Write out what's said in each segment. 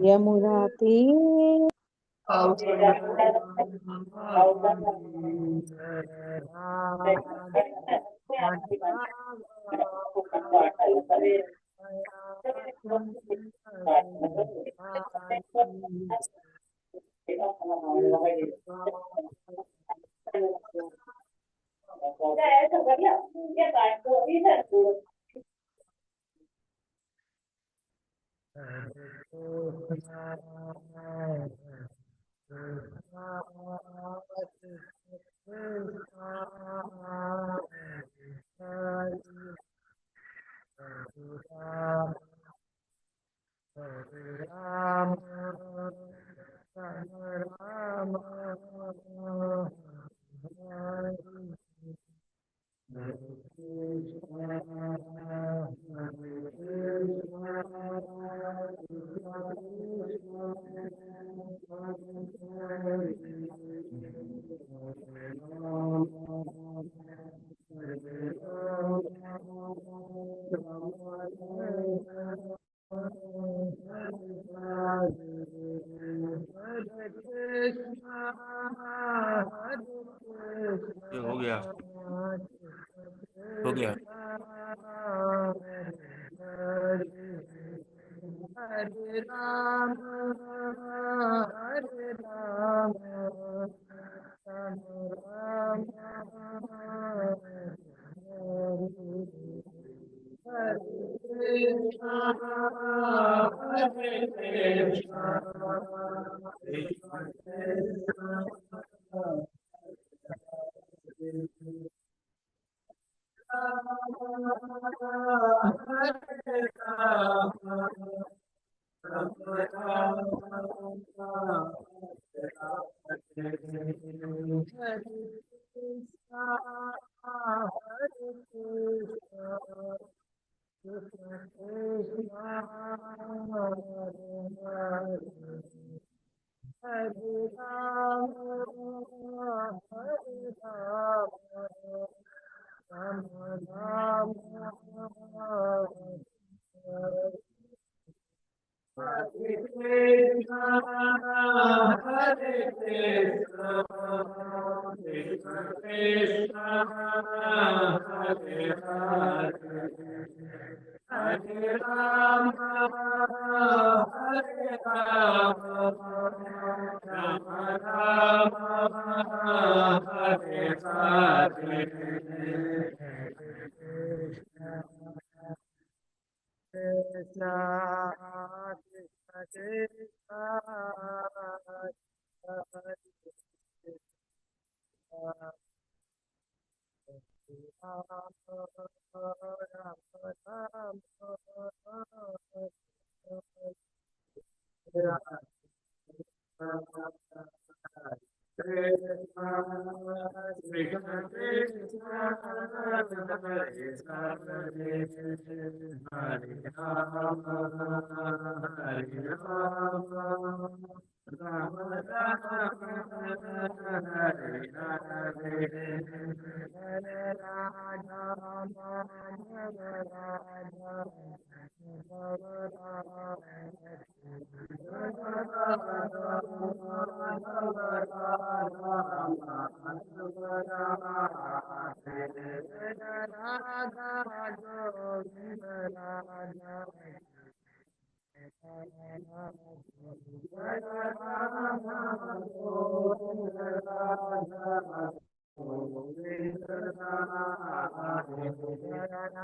यमुना तीर ये हो गया, हो गया। हरे राम हरे राम राम राम हरे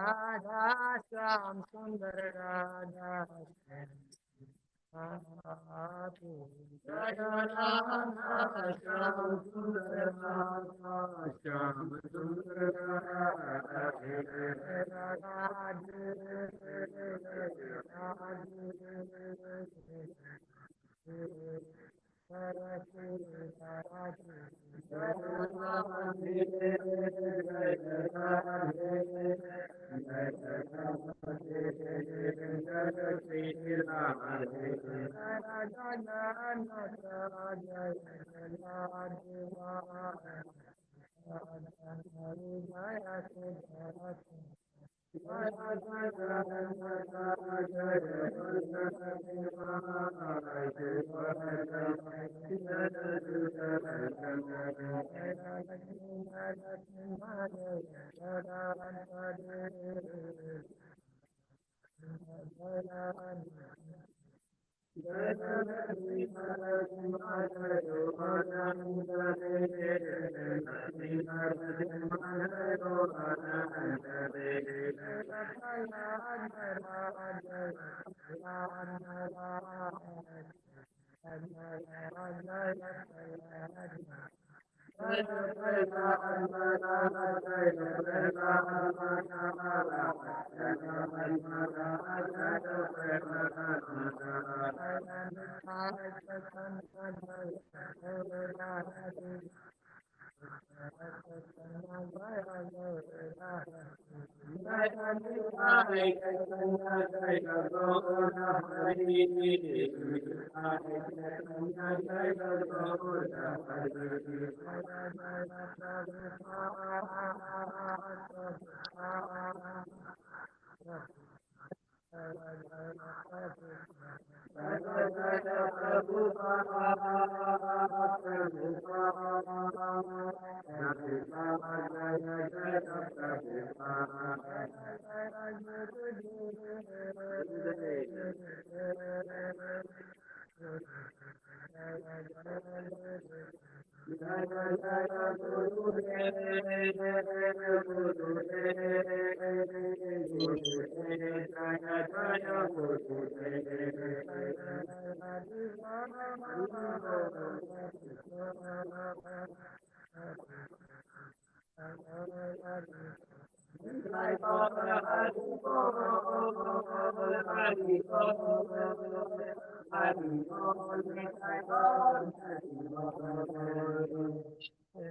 राधा श्याम सुंदर राधा श्याम सुंदर श्याम सुंदर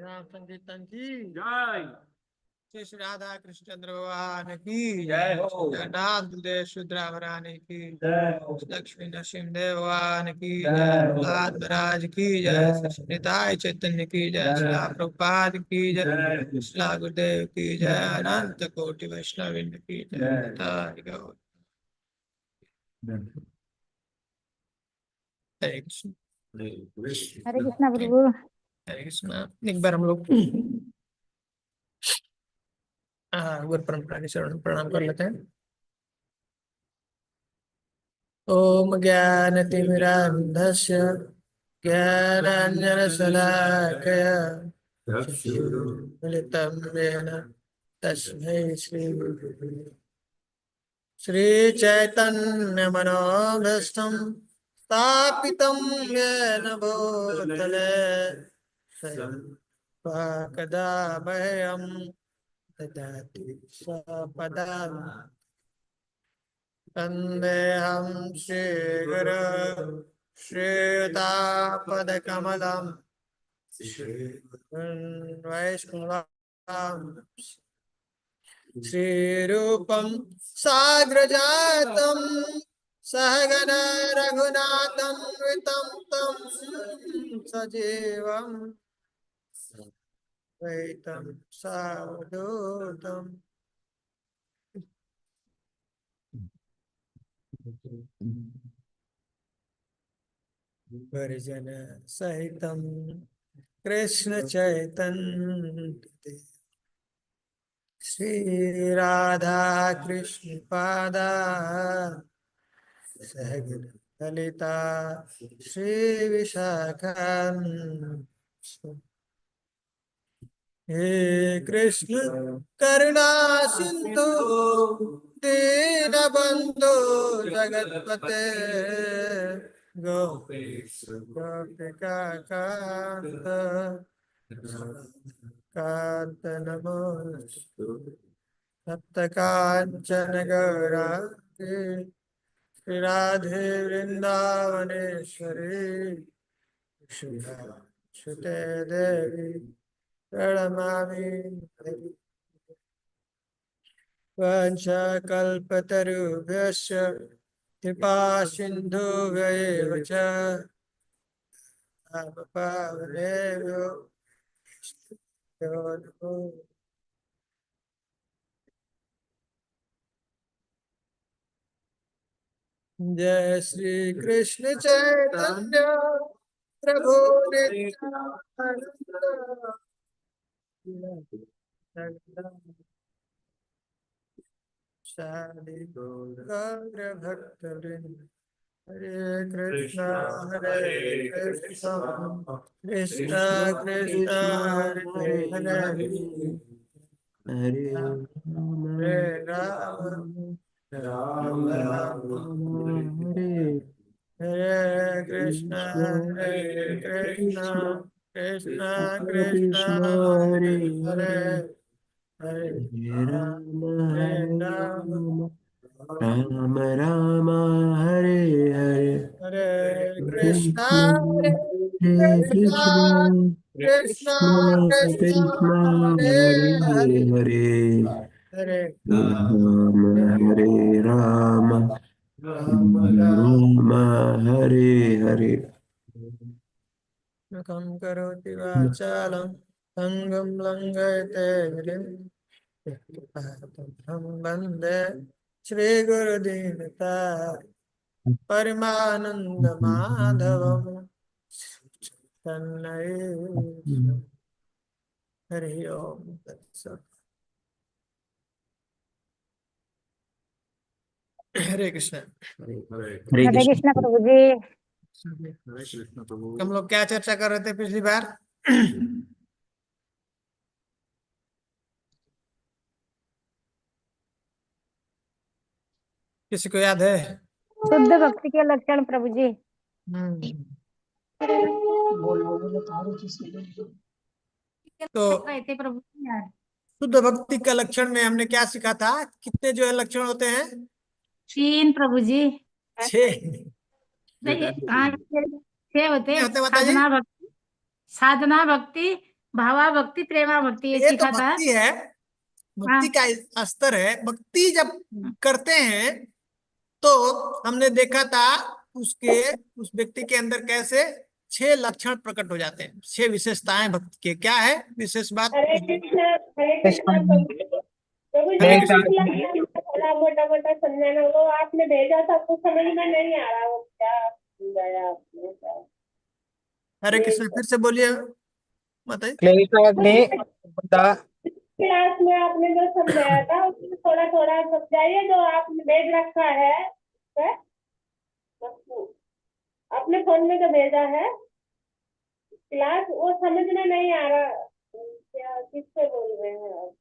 राम संकीर्तन की जय श्री श्री राधा कृष्ण चंद्र भगवान की जय हो। जगन्नाथ बलदेव सुभद्रा महारानी की जय हो। लक्ष्मी नरसिंह देव भगवान की जय हो। महाराज की जय। निताय चैतन्य की जय। श्रीला प्रभुपाद की जय। श्रीला गुरुदेव की जय। अनंत कोटि वैष्णविंद की जय। हरि गौर। हरे कृष्ण। हरे कृष्णा प्रभु। हरे कृष्ण। एक बार हम लोग गुरु परंपरा के शरण प्रणाम कर लेते हैं। ओम ज्ञानतिमिरान्धस्य ज्ञानाञ्जनशलाकया चक्षुरुन्मिलितं येन तस्मै श्रीचैतन्यमनोभीष्टं स्थापितं येन भूतले कदा भयं ददाति स्वपदा वन्देऽहं श्रीगुरो श्रीयुतापदकमलं वैष्णवां श्रीरूपं साग्रजातं सहगण रघुनाथं वितं तं सजीवं द्वैतं सावधूतं परिजन सहितं कृष्ण चैतन्य श्री राधा कृष्ण पादा सहगण ललिता श्री विशाखा हे कृष्ण करुणा सिंधु दीनबंधु जगतपते गोपिका कांत कांत नमोस्तुते सप्तकांचन गौरांगी श्री राधे वृंदावनेश्वरी श्रुते देवी प्रणमामि। वाञ्छाकल्पतरुभ्यश्च कृपा सिन्धुभ्यैव च पावनेभ्यो नमो। जय श्री कृष्ण चैतन्य प्रभु नित्यानंद साधु गौर भक्तवृंद हरे कृष्णा कृष्णा कृष्णा हरे हरे हरे हरे राम राम राम हरे हरे कृष्णा कृष्णा कृष्णा हरे हरे हरे हरे हरे राम हरे हरे राम राम राम हरे हरे हरे कृष्णा कृष्ण हरे कृष्णा कृष्ण कृष्णा कृष्ण कृष्णा कृष्ण हरे हरे हरे हरे हरे राम हरे राम राम राम राम हरे हरे मुखं करोति वाचालं अंगं लंघयते गिरिं यत्कृपातमहं वन्दे श्रीगुरुदीनतारिणं परमानन्दमाधवं तन्नये हरि ओम तत्सत्। हरे कृष्ण। हरे हरे कृष्ण कृष्ण प्रभु जी। हम लोग क्या चर्चा कर रहे थे पिछली बार? किसी को याद है? शुद्ध भक्ति के लक्षण प्रभु जी। हम्म। तो रहे थे प्रभु जी यार। शुद्ध भक्ति का लक्षण में हमने क्या सीखा था? कितने जो है लक्षण होते हैं? 3 प्रभु जी। 6। नहीं, हाँ 6 होते। नहीं होते माता जी? साधना भक्ति, भावा भक्ति, प्रेमा भक्ति, ये ये तो सीखा था। भक्ति है, भक्ति हाँ का स्तर है। भक्ति जब करते हैं तो हमने देखा था उसके उस व्यक्ति के अंदर कैसे 6 लक्षण प्रकट हो जाते हैं, 6 विशेषताएं भक्ति के। क्या है विशेष बात? हरे कृष्णा प्रभु। प्रभु जी हरे ने कृष्ण। पिछला थोड़ा मोटा मोटा समझाना, वो आपने भेजा था कुछ समझ में नहीं आ रहा, वो क्या समझाया आपने? हरे कृष्ण, फिर से बोलिए बताइए। क्लास में आपने जो समझाया था उसमें थोड़ा थोड़ा समझाइए, जो आपने भेज रखा है वह, आपने फोन में जो भेजा है क्लास, वो समझ में नहीं आ रहा। क्या किससे बोल रहे हैं आप?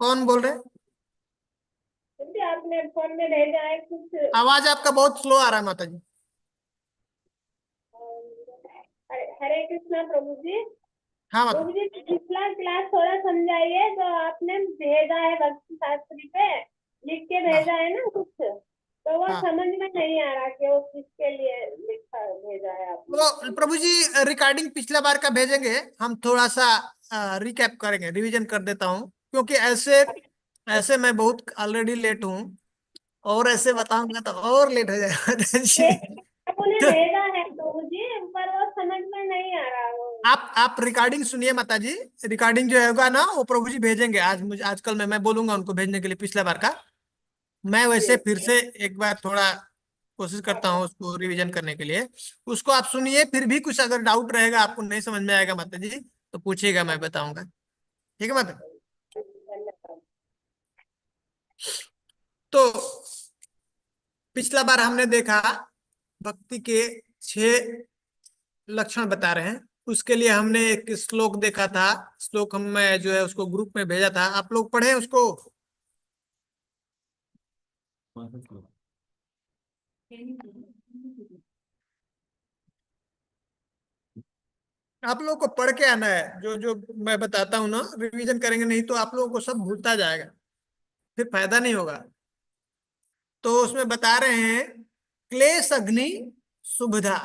कौन बोल रहे हैं? क्योंकि आपने फोन में भेजा है कुछ। आवाज आपका बहुत स्लो आ रहा है माता जी। हरे कृष्णा प्रभु जी। हाँ माता। प्रभु जी पिछला क्लास थोड़ा समझाइए, जो आपने भेजा है भक्ति शास्त्री पे लिख के हाँ भेजा है ना कुछ, तो वो हाँ। समझ में नहीं आ रहा कि वो किसके लिए लिखा भेजा है आपने। वो प्रभु जी रिकॉर्डिंग पिछला बार का भेजेंगे, हम थोड़ा सा रिकैप करेंगे, रिवीजन कर देता हूँ, क्योंकि ऐसे ऐसे मैं बहुत ऑलरेडी लेट हूँ, और ऐसे बताऊंगा तो और लेट हो जाएगा माता जी। आपने तो भेजा है प्रभु जी, पर वो समझ में नहीं आ रहा वो। आप रिकॉर्डिंग सुनिए माता जी। रिकॉर्डिंग जो होगा ना वो प्रभु जी भेजेंगे आज, मुझे आजकल मैं बोलूंगा उनको भेजने के लिए पिछला बार का। मैं वैसे फिर से एक बार थोड़ा कोशिश करता हूँ उसको रिवीजन करने के लिए। उसको आप सुनिए, फिर भी कुछ अगर डाउट रहेगा, आपको नहीं समझ में आएगा माता जी, तो पूछिएगा, मैं बताऊंगा। ठीक है माता? तो पिछला बार हमने देखा भक्ति के 6 लक्षण बता रहे हैं। उसके लिए हमने एक श्लोक देखा था। श्लोक हम मैं जो है उसको ग्रुप में भेजा था, आप लोग पढ़े उसको? आप लोगों को पढ़ के आना है, जो जो मैं बताता हूँ ना, रिवीजन करेंगे नहीं तो आप लोगों को सब भूलता जाएगा, फिर फायदा नहीं होगा। तो उसमें बता रहे हैं क्लेश अग्नि शुभधा,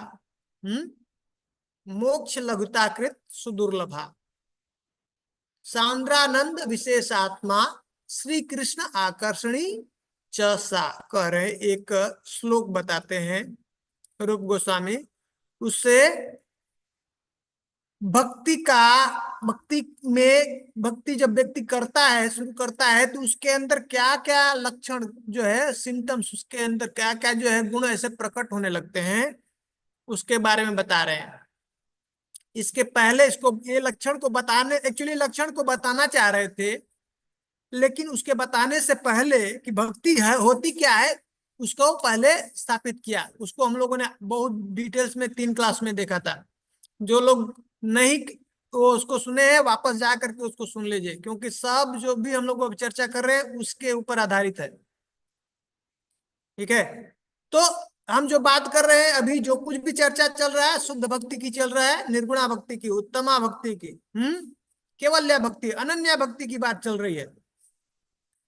मोक्ष लघुताकृत सुदुर्लभा। सांद्रानंद विशेषात्मा श्री कृष्ण आकर्षणी च सा कह रहे, एक श्लोक बताते हैं रूप गोस्वामी। उससे भक्ति में, भक्ति जब व्यक्ति करता है, शुरू करता है, तो उसके अंदर क्या क्या लक्षण जो है, सिम्टम्स, उसके अंदर क्या क्या जो है गुण ऐसे प्रकट होने लगते हैं, उसके बारे में बता रहे हैं। इसके पहले इसको, ये लक्षण को बताने, एक्चुअली लक्षण को बताना चाह रहे थे, लेकिन उसके बताने से पहले कि भक्ति है, होती क्या है, उसको पहले स्थापित किया। उसको हम लोगों ने बहुत डिटेल्स में 3 क्लास में देखा था। जो लोग नहीं वो उसको सुने हैं, वापस जा करके उसको सुन लीजिए, क्योंकि सब जो भी हम लोग चर्चा कर रहे हैं उसके ऊपर आधारित है। ठीक है, तो हम जो बात कर रहे हैं अभी, जो कुछ भी चर्चा चल रहा है, शुद्ध भक्ति की चल रहा है, निर्गुणा भक्ति की, उत्तमा भक्ति की, केवल्य भक्ति, अनन्या भक्ति की बात चल रही है।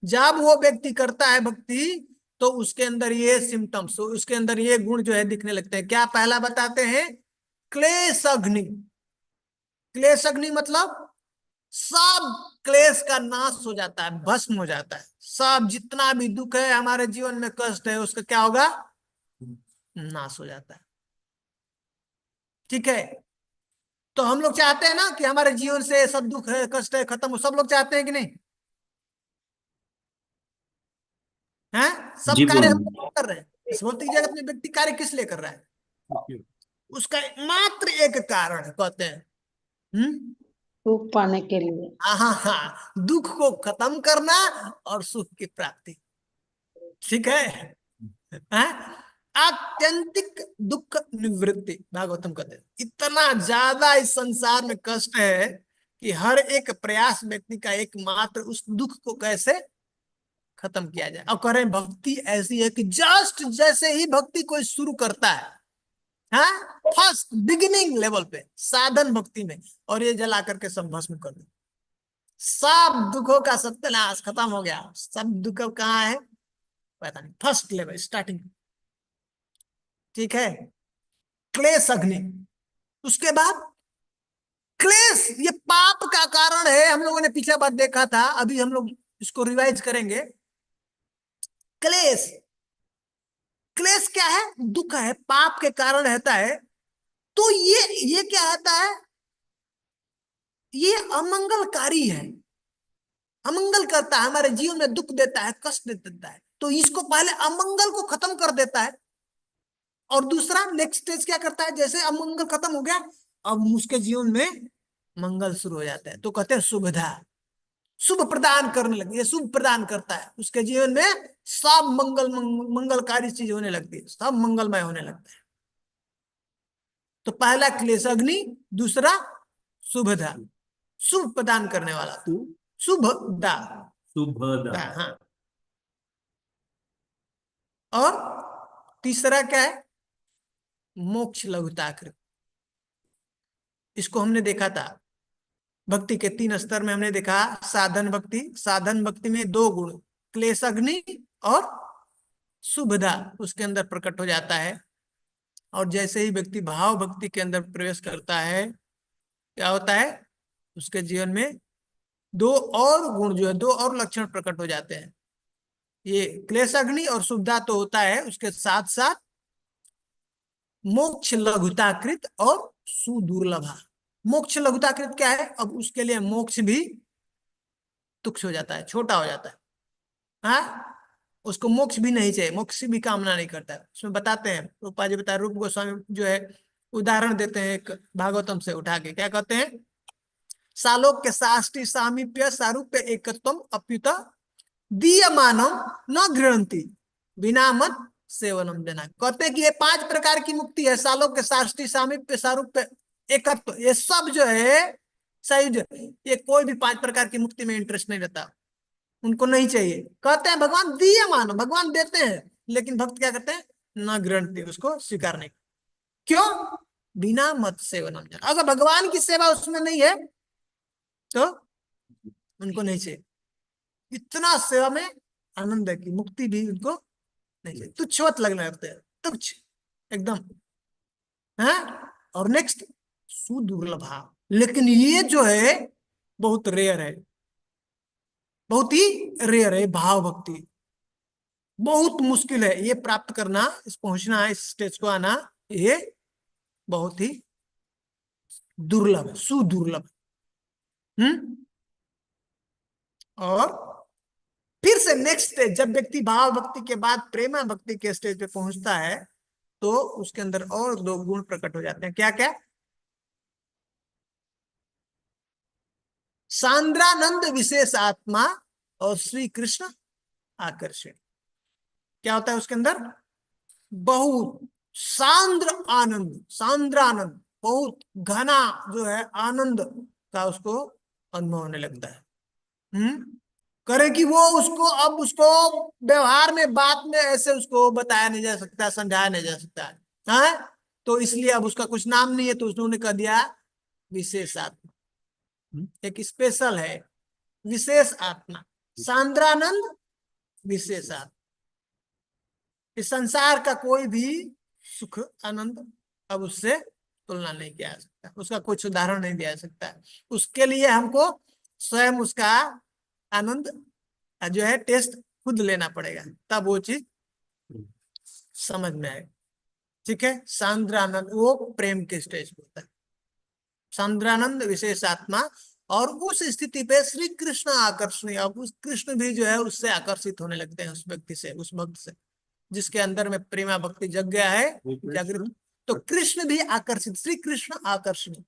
जब वो व्यक्ति करता है भक्ति, तो उसके अंदर ये सिम्टम्स, उसके अंदर ये गुण जो है दिखने लगते हैं। क्या पहला बताते हैं? क्लेश अग्नि। क्लेश अग्नि मतलब सब क्लेश का नाश हो जाता है, भस्म हो जाता है। सब जितना भी दुख है हमारे जीवन में, कष्ट है, उसका क्या होगा? नाश हो जाता है। ठीक है, तो हम लोग चाहते हैं ना कि हमारे जीवन से सब दुख है, कष्ट है, खत्म हो। सब लोग चाहते हैं कि नहीं? हैं? सब जी कार्य हम बोलिए। लोग कर रहे हैं। इस भौतिक जगत में व्यक्ति कार्य किस लिए कर रहा है? उसका मात्र एक कारण है, कहते हैं सुख पाने के लिए। हाँ हाँ, दुख को खत्म करना और सुख की प्राप्ति। ठीक है, आत्यंतिक दुख निवृत्ति, भागवतम कहते हैं। इतना ज्यादा इस संसार में कष्ट है कि हर एक प्रयास व्यक्ति का एकमात्र उस दुख को कैसे खत्म किया जाए। और कह रहे हैं भक्ति ऐसी है कि जस्ट जैसे ही भक्ति कोई शुरू करता है, हाँ, फर्स्ट बिगिनिंग लेवल पे, साधन भक्ति में, और ये जला करके सब भस्म कर दे, सब दुखों का सत्यानाश, खत्म हो गया। सब दुख कहाँ है पता नहीं, फर्स्ट लेवल, स्टार्टिंग। ठीक है, क्लेश अग्नि। उसके बाद क्लेश, ये पाप का कारण है। हम लोगों ने पिछला बार देखा था, अभी हम लोग इसको रिवाइज करेंगे। क्लेश, क्लेश क्या है? दुख है, पाप के कारण रहता है। तो ये क्या होता है? ये अमंगलकारी है, अमंगल करता है, हमारे जीवन में दुख देता है, कष्ट देता है। तो इसको पहले अमंगल को खत्म कर देता है, और दूसरा नेक्स्ट स्टेज क्या करता है? जैसे अमंगल खत्म हो गया, अब उसके जीवन में मंगल शुरू हो जाता है। तो कहते हैं सुविधा, शुभ प्रदान करने लगे। ये शुभ प्रदान करता है, उसके जीवन में सब मंगलकारी चीज होने लगती है, सब मंगलमय होने लगता है। तो पहला क्लेश अग्नि, दूसरा शुभदा, शुभ प्रदान करने वाला, शुभदा, शुभदा। हाँ। और तीसरा क्या है? मोक्ष लघुताकृत। इसको हमने देखा था भक्ति के 3 स्तर में, हमने देखा साधन भक्ति। साधन भक्ति में 2 गुण, क्लेश अग्नि और शुभदा, उसके अंदर प्रकट हो जाता है। और जैसे ही व्यक्ति भाव भक्ति के अंदर प्रवेश करता है, क्या होता है? उसके जीवन में 2 और गुण जो है, 2 और लक्षण प्रकट हो जाते हैं। ये क्लेश अग्नि और शुभदा तो होता है, उसके साथ साथ मोक्ष लघुताकृत और सुदुर्लभा। मोक्ष लघुताकृत क्या है? अब उसके लिए मोक्ष भी तुच्छ हो जाता है, छोटा हो जाता है। हाँ, उसको मोक्ष भी नहीं चाहिए, मोक्ष भी कामना नहीं करता है। उसमें बताते हैं, रूपा जी बताए, रूप गोस्वामी जो है उदाहरण देते हैं एक भागवतम से उठा के। क्या कहते हैं? सालोक्य साष्टि सामीप्य सारूप्य एकत्वम अप्युत दीयमानम न गृहंती बिना मत सेवनम देना। कहते हैं कि ये 5 प्रकार की मुक्ति है, सालोक्य साष्टि सामीप्य सारूप्य एकत्व, ये सब जो है सही, जो ये कोई भी 5 प्रकार की मुक्ति में इंटरेस्ट नहीं रहता, उनको नहीं चाहिए। कहते हैं भगवान दिए मानो, भगवान देते हैं, लेकिन भक्त क्या करते हैं? न ग्रहणती, उसको स्वीकार नहीं। क्यों? बिना मत सेवनम। अगर भगवान की सेवा उसमें नहीं है तो उनको नहीं चाहिए। इतना सेवा में आनंद है कि मुक्ति भी उनको नहीं चाहिए, तुच्छवत लगने लगते हैं, तुच्छ एकदम है। और नेक्स्ट सुदुर्लभा। लेकिन ये जो है बहुत रेयर है, बहुत ही रेयर है भाव भक्ति, बहुत मुश्किल है ये प्राप्त करना, इस पहुंचना, इस स्टेज को आना, ये बहुत ही दुर्लभ है, सुदुर्लभ है। और फिर से नेक्स्ट स्टेज, जब व्यक्ति भाव भक्ति के बाद प्रेमा भक्ति के स्टेज पे पहुंचता है तो उसके अंदर और दो गुण प्रकट हो जाते हैं। क्या क्या? सांद्रानंद विशेष आत्मा और श्री कृष्ण आकर्षण। क्या होता है उसके अंदर? बहुत सांद्र आनंद, सांद्रानंद, बहुत घना जो है आनंद का उसको अनुभव होने लगता है। करे कि वो उसको, अब उसको व्यवहार में, बात में ऐसे उसको बताया नहीं जा सकता, समझाया नहीं जा सकता है, हाँ? तो इसलिए अब उसका कुछ नाम नहीं है, तो उन्होंने कह दिया विशेष आत्मा। एक स्पेशल है, विशेष आत्मा, सांद्रानंद विशेष आत्मा। इस संसार का कोई भी सुख आनंद अब उससे तुलना नहीं किया जा सकता, उसका कुछ उदाहरण नहीं दिया जा सकता। उसके लिए हमको स्वयं उसका आनंद जो है टेस्ट खुद लेना पड़ेगा, तब वो चीज समझ में आएगा। ठीक है, सांद्रानंद वो प्रेम के स्टेज पे होता है, सांद्रानंद विशेष आत्मा। और उस स्थिति पे श्री कृष्ण आकर्षणीय, अब उस कृष्ण भी जो है उससे आकर्षित होने लगते हैं, उस व्यक्ति से, उस भक्त से जिसके अंदर में प्रेमा भक्ति जग गया है, जागृत। तो कृष्ण भी आकर्षित, श्री कृष्ण आकर्षणीय,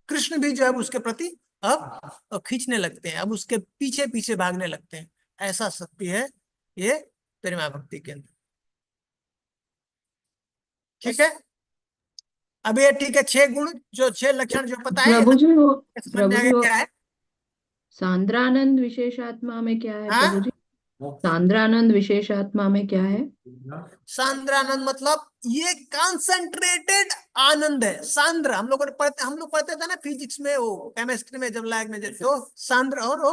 कृष्ण भी जो है उसके प्रति अब खींचने लगते हैं, अब उसके पीछे पीछे भागने लगते हैं। ऐसा शक्ति है ये प्रेमा भक्ति के अंदर। ठीक है, अब ये ठीक है, 6 गुण जो 6 लक्षण जो पता है, प्रभु जी वो समझ में आ गया क्या है? सांद्रानंद विशेषात्मा में क्या है हाँ? प्रभु जी? सांद्रानंद विशेषात्मा में क्या है? सांद्रानंद मतलब ये कंसंट्रेटेड आनंद है। सांद्र हम लोग पढ़ते थे ना फिजिक्स में, वो केमिस्ट्री में जब लैब में तो सांद्र और वो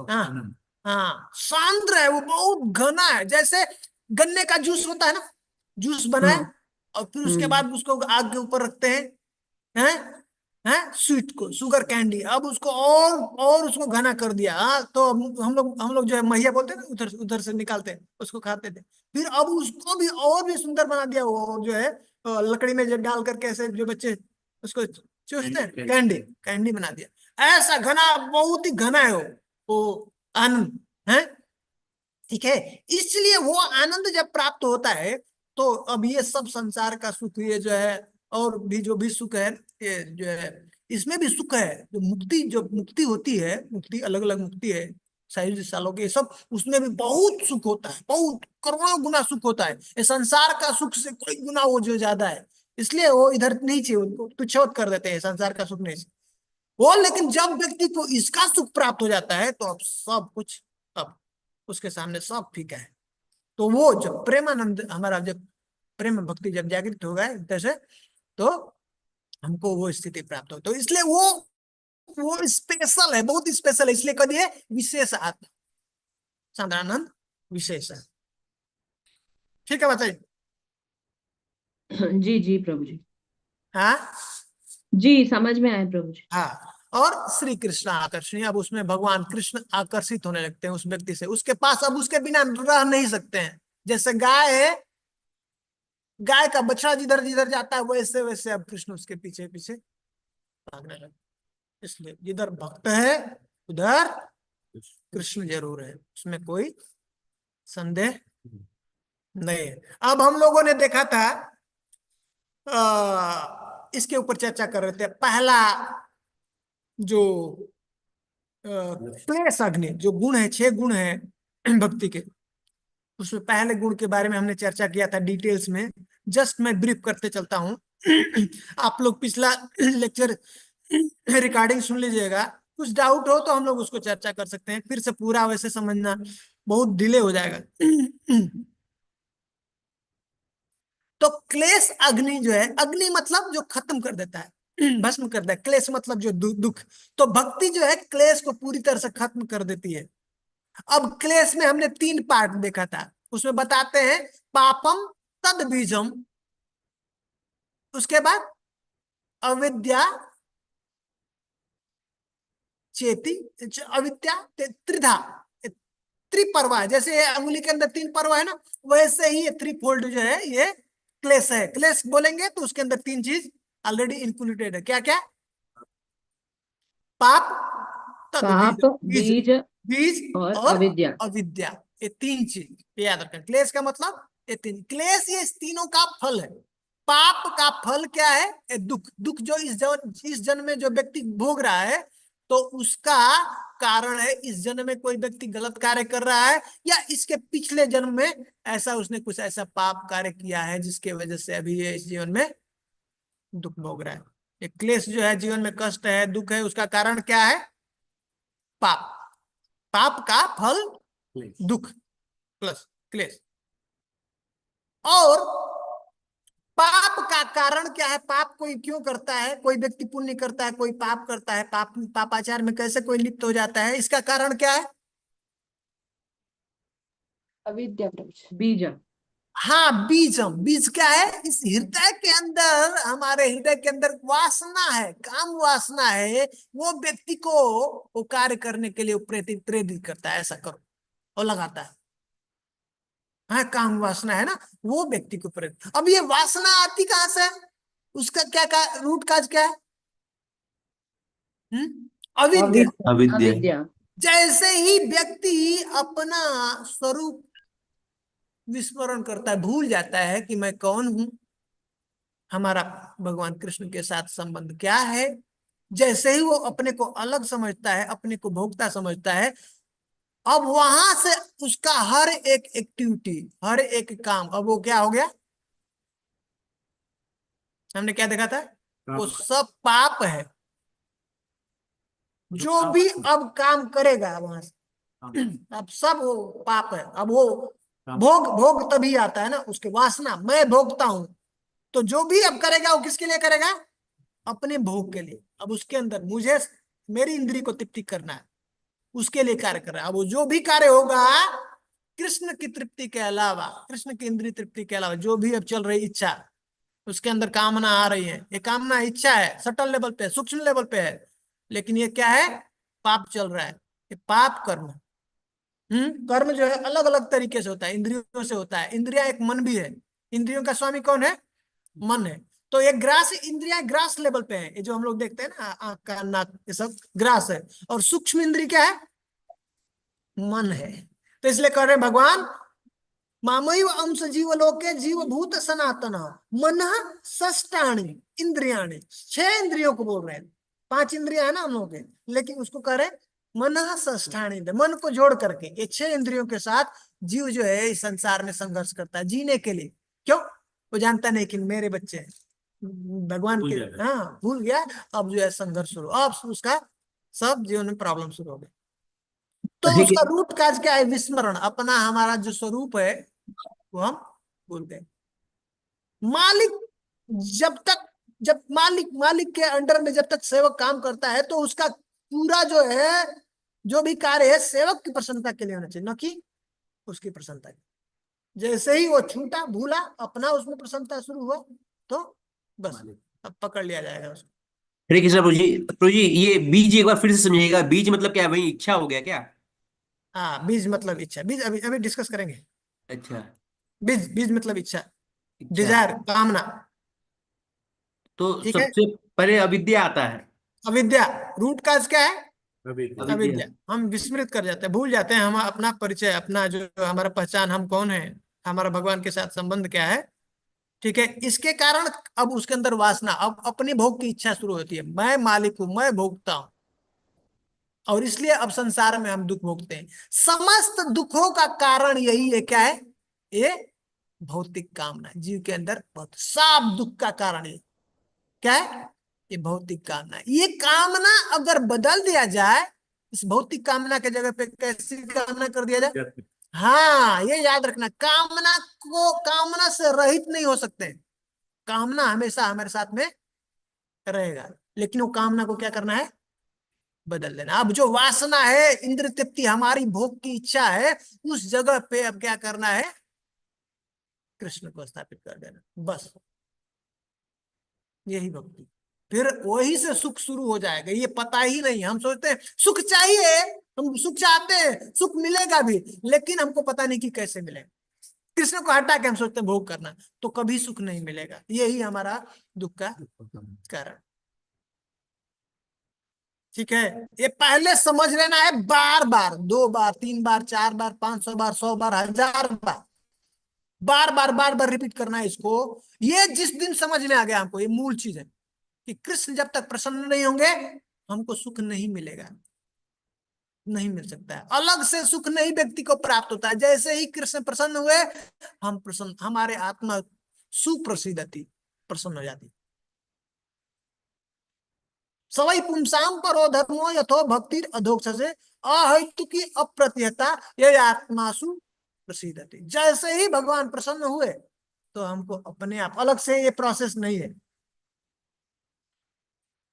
हाँ हाँ सांद्र है, वो बहुत घना है। जैसे गन्ने का जूस होता है ना, जूस बनाए और फिर उसके बाद उसको आग के ऊपर रखते हैं स्वीट को, शुगर कैंडी, अब उसको और उसको घना कर दिया। हाँ, तो हम लोग जो है महिया बोलते हैं ना, उधर उधर से निकालते हैं, उसको खाते थे। फिर अब उसको भी और भी सुंदर बना दिया, वो जो है लकड़ी में जो डाल करके ऐसे जो बच्चे उसको चूसते हैं, कैंडी कैंडी बना दिया। ऐसा घना, बहुत ही घना है वो आनंद है। ठीक है, इसलिए वो आनंद जब प्राप्त होता है तो अब ये सब संसार का सुख, ये जो है और भी जो भी सुख है, ये जो है इसमें भी सुख है। जो मुक्ति होती है, मुक्ति अलग अलग मुक्ति है 27 सालों के, सब उसमें भी बहुत सुख होता है, बहुत करोड़ों गुना सुख होता है। ये संसार का सुख से कोई गुना वो जो ज्यादा है, इसलिए वो इधर नहीं चाहिए, उनको तुच्छोत कर देते हैं, संसार का सुख नहीं वो। लेकिन जब व्यक्ति को इसका सुख प्राप्त हो जाता है तो अब सब कुछ, अब उसके सामने सब फीका है। तो वो जब प्रेमानंद हमारा, जब प्रेम भक्ति जब जागृत होगा जैसे, तो हमको वो स्थिति प्राप्त हो। तो इसलिए वो स्पेशल है, बहुत स्पेशल है, इसलिए कह दिए विशेष आत्मा, सांद्रानंद विशेष है। ठीक है बताइए। जी जी प्रभु जी, हाँ जी समझ में आए प्रभु जी। हाँ, और श्री कृष्ण आकर्षणीय, अब उसमें भगवान कृष्ण आकर्षित होने लगते हैं उस व्यक्ति से, उसके पास अब उसके बिना रह नहीं सकते हैं। जैसे गाय है, गाय का बछड़ा जिधर जिधर जाता है वैसे वैसे अब कृष्ण उसके पीछे पीछे भागने लगे। इसलिए जिधर भक्त है उधर कृष्ण जरूर है, उसमें कोई संदेह नहीं है। अब हम लोगों ने देखा था, इसके ऊपर चर्चा कर रहे थे, पहला जो क्लेश अग्नि जो गुण है, 6 गुण है भक्ति के, उसमें पहले गुण के बारे में हमने चर्चा किया था डिटेल्स में। जस्ट मैं ब्रीफ करते चलता हूं। आप लोग पिछला लेक्चर रिकॉर्डिंग सुन लीजिएगा, कुछ डाउट हो तो हम लोग उसको चर्चा कर सकते हैं, फिर से पूरा वैसे समझना बहुत डिले हो जाएगा। तो क्लेश अग्नि जो है, अग्नि मतलब जो खत्म कर देता है, भस्म कर देता है। क्लेश मतलब जो दुख। तो भक्ति जो है क्लेश को पूरी तरह से खत्म कर देती है। अब क्लेश में हमने 3 पार्ट देखा था, उसमें बताते हैं पापम तद बीजम, उसके बाद अविद्या चेति अविद्या त्रिधा, त्रिपर्वा, जैसे अंगुली के अंदर 3 पर्व है ना, वैसे ही ये 3 फोल्ड जो है ये क्लेश है। क्लेश बोलेंगे तो उसके अंदर 3 चीज ऑलरेडी इंक्लूडेड है। क्या क्या? पाप, तद्बीज, पाप, बीज बीज और और अविद्या। अविद्या, ये 3 चीज याद रखें। क्लेश का मतलब ये 3, क्लेश ये इस तीनों का फल है। पाप का फल क्या है? ये दुख। दुख जो इस जन्म में जो व्यक्ति भोग रहा है, तो उसका कारण है इस जन्म में कोई व्यक्ति गलत कार्य कर रहा है, या इसके पिछले जन्म में ऐसा उसने कुछ ऐसा पाप कार्य किया है जिसके वजह से अभी ये इस जीवन में दुख भोग रहा है। ये क्लेश जो है, जीवन में कष्ट है, दुख है, उसका कारण क्या है? पाप। पाप का फल दुख प्लस क्लेश। और पाप का कारण क्या है? पाप कोई क्यों करता है? कोई व्यक्ति पुण्य करता है, कोई पाप करता है, पापाचार में कैसे कोई लिप्त हो जाता है? इसका कारण क्या है? अविद्या प्रभु। बीज। हाँ, बीजम। बीज क्या है? इस हृदय के अंदर, हमारे हृदय के अंदर वासना है, काम वासना है। वो व्यक्ति को वो कार्य करने के लिए प्रेरित करता है, ऐसा करो, और लगाता है। हाँ, काम वासना है ना, वो व्यक्ति को प्रेरित। अब ये वासना आती कहां से? उसका क्या रूट काज क्या है? अविद्या। अविद्या। अविद्या। जैसे ही व्यक्ति अपना स्वरूप विस्मरण करता है, भूल जाता है कि मैं कौन हूं, हमारा भगवान कृष्ण के साथ संबंध क्या है, जैसे ही वो अपने को अलग समझता है, अपने को भोक्ता समझता है, अब वहां से उसका हर एक एक्टिविटी, हर एक काम, अब वो क्या हो गया? हमने क्या देखा था? वो सब पाप है। जो भी अब काम करेगा वहां से, अब सब वो पाप है। अब वो भोग, भोग तभी आता है ना, उसके वासना, मैं भोगता हूं। तो जो भी अब करेगा वो किसके लिए करेगा? अपने भोग के लिए। अब उसके अंदर मुझे मेरी इंद्री को तृप्ति करना है, उसके लिए कार्य कर रहा है। अब वो जो भी कार्य होगा कृष्ण की तृप्ति के अलावा, कृष्ण की इंद्रिय तृप्ति के अलावा, जो भी अब चल रही इच्छा, उसके अंदर कामना आ रही है, ये कामना इच्छा है, सटल लेवल पे, सूक्ष्म लेवल पे है, लेकिन ये क्या है? पाप चल रहा है, ये पाप कर्म। कर्म जो है अलग अलग तरीके से होता है, इंद्रियों से होता है। इंद्रिया एक मन भी है। इंद्रियों का स्वामी कौन है? मन है। तो ये ग्रास इंद्रिया ग्रास लेवल पे है, ये जो हम लोग देखते हैं ना, आंख का नाक, ये सब ग्रास है। और सूक्ष्म इंद्रिय क्या है? मन है। तो इसलिए कह रहे भगवान, मामैव अंश जीवलोके जीवभूत सनातन मन षष्ठाणि इंद्रियाणि। 6 इंद्रियों को बोल रहे हैं, 5 इंद्रिया है ना हम लोग के, लेकिन उसको कह रहे मन षष्ठाणि, मन को जोड़ करके ये 6 इंद्रियों के साथ जीव जो है इस संसार में संघर्ष करता है जीने के लिए। क्यों? वो जानता नहीं कि मेरे बच्चे हैं भगवान के। हाँ, भूल गया। अब जो है संघर्ष शुरू, अब उसका सब जीवन में प्रॉब्लम शुरू हो गई। तो उसका रूट काज क्या है? विस्मरण। अपना हमारा जो स्वरूप है वो हम भूल गए। मालिक जब मालिक के अंडर में जब तक सेवक काम करता है, तो उसका पूरा जो है, जो भी कार्य है, सेवक की प्रसन्नता के लिए होना चाहिए, न कि उसकी प्रसन्नता के। जैसे ही वो छूटा, भूला, अपना उसमें प्रसन्नता शुरू हुआ, तो बस अब पकड़ लिया जाएगा उसको। हरे कृष्णा प्रभु जी। प्रभु जी, ये बीज एक बार फिर से समझिएगा। बीज मतलब क्या है? वही इच्छा हो गया क्या? हाँ, बीज मतलब इच्छा। बीज अभी अभी डिस्कस करेंगे। अच्छा, बीज, बीज मतलब इच्छा, इच्छा। डिजायर, कामना। तो ठीक है। सबसे पहले अविद्या आता है। अविद्या रूट काज क्या है? अविद्या। अविद्या। हम विस्मृत कर जाते हैं, भूल जाते हैं हम अपना परिचय, अपना जो हमारा पहचान, हम कौन है, हमारा भगवान के साथ संबंध क्या है। ठीक है। इसके कारण अब उसके अंदर वासना, अब अपने भोग की इच्छा शुरू होती है। मैं मालिक हूं, मैं भोगता हूं, और इसलिए अब संसार में हम दुख भोगते हैं। समस्त दुखों का कारण यही है। क्या है? ये भौतिक कामना जीव के अंदर बहुत साफ दुख का कारण है। क्या है? ये भौतिक कामना। ये कामना अगर बदल दिया जाए, इस भौतिक कामना के जगह पे कैसी कामना कर दिया जाए? हाँ, ये याद रखना, कामना को, कामना से रहित नहीं हो सकते। कामना हमेशा हमारे साथ में रहेगा, लेकिन वो कामना को क्या करना है? बदल देना। अब जो वासना है, इंद्र तृप्ति, हमारी भोग की इच्छा है, उस जगह पे अब क्या करना है? कृष्ण को स्थापित कर देना, बस। यही भक्ति। फिर वही से सुख शुरू हो जाएगा। ये पता ही नहीं, हम सोचते हैं सुख चाहिए, हम सुख चाहते हैं, सुख मिलेगा भी, लेकिन हमको पता नहीं कि कैसे मिलेगा। कृष्ण को हटा के हम सोचते हैं भोग करना, तो कभी सुख नहीं मिलेगा। यही हमारा दुख का कारण। ठीक है, ये पहले समझ लेना है, बार बार, 2 बार, 3 बार, 4 बार, 500 बार, 100 बार, 1000 बार, बार बार रिपीट करना है इसको। ये जिस दिन समझ में आ गया हमको, ये मूल चीज है कि कृष्ण जब तक प्रसन्न नहीं होंगे हमको सुख नहीं मिलेगा, नहीं मिल सकता है। अलग से सुख नहीं व्यक्ति को प्राप्त होता है। जैसे ही कृष्ण प्रसन्न हुए हम प्रसन्न, हमारे आत्मा सुप्रसिद्धति, प्रसन्न हो जाती। सवै पुंसाम परो धर्मो यथो भक्ति अधोक्षसे अहैतुकी अप्रत्ययता ये आत्मासु प्रसिद्धति। जैसे ही भगवान प्रसन्न हुए तो हमको अपने आप, अलग से ये प्रोसेस नहीं है।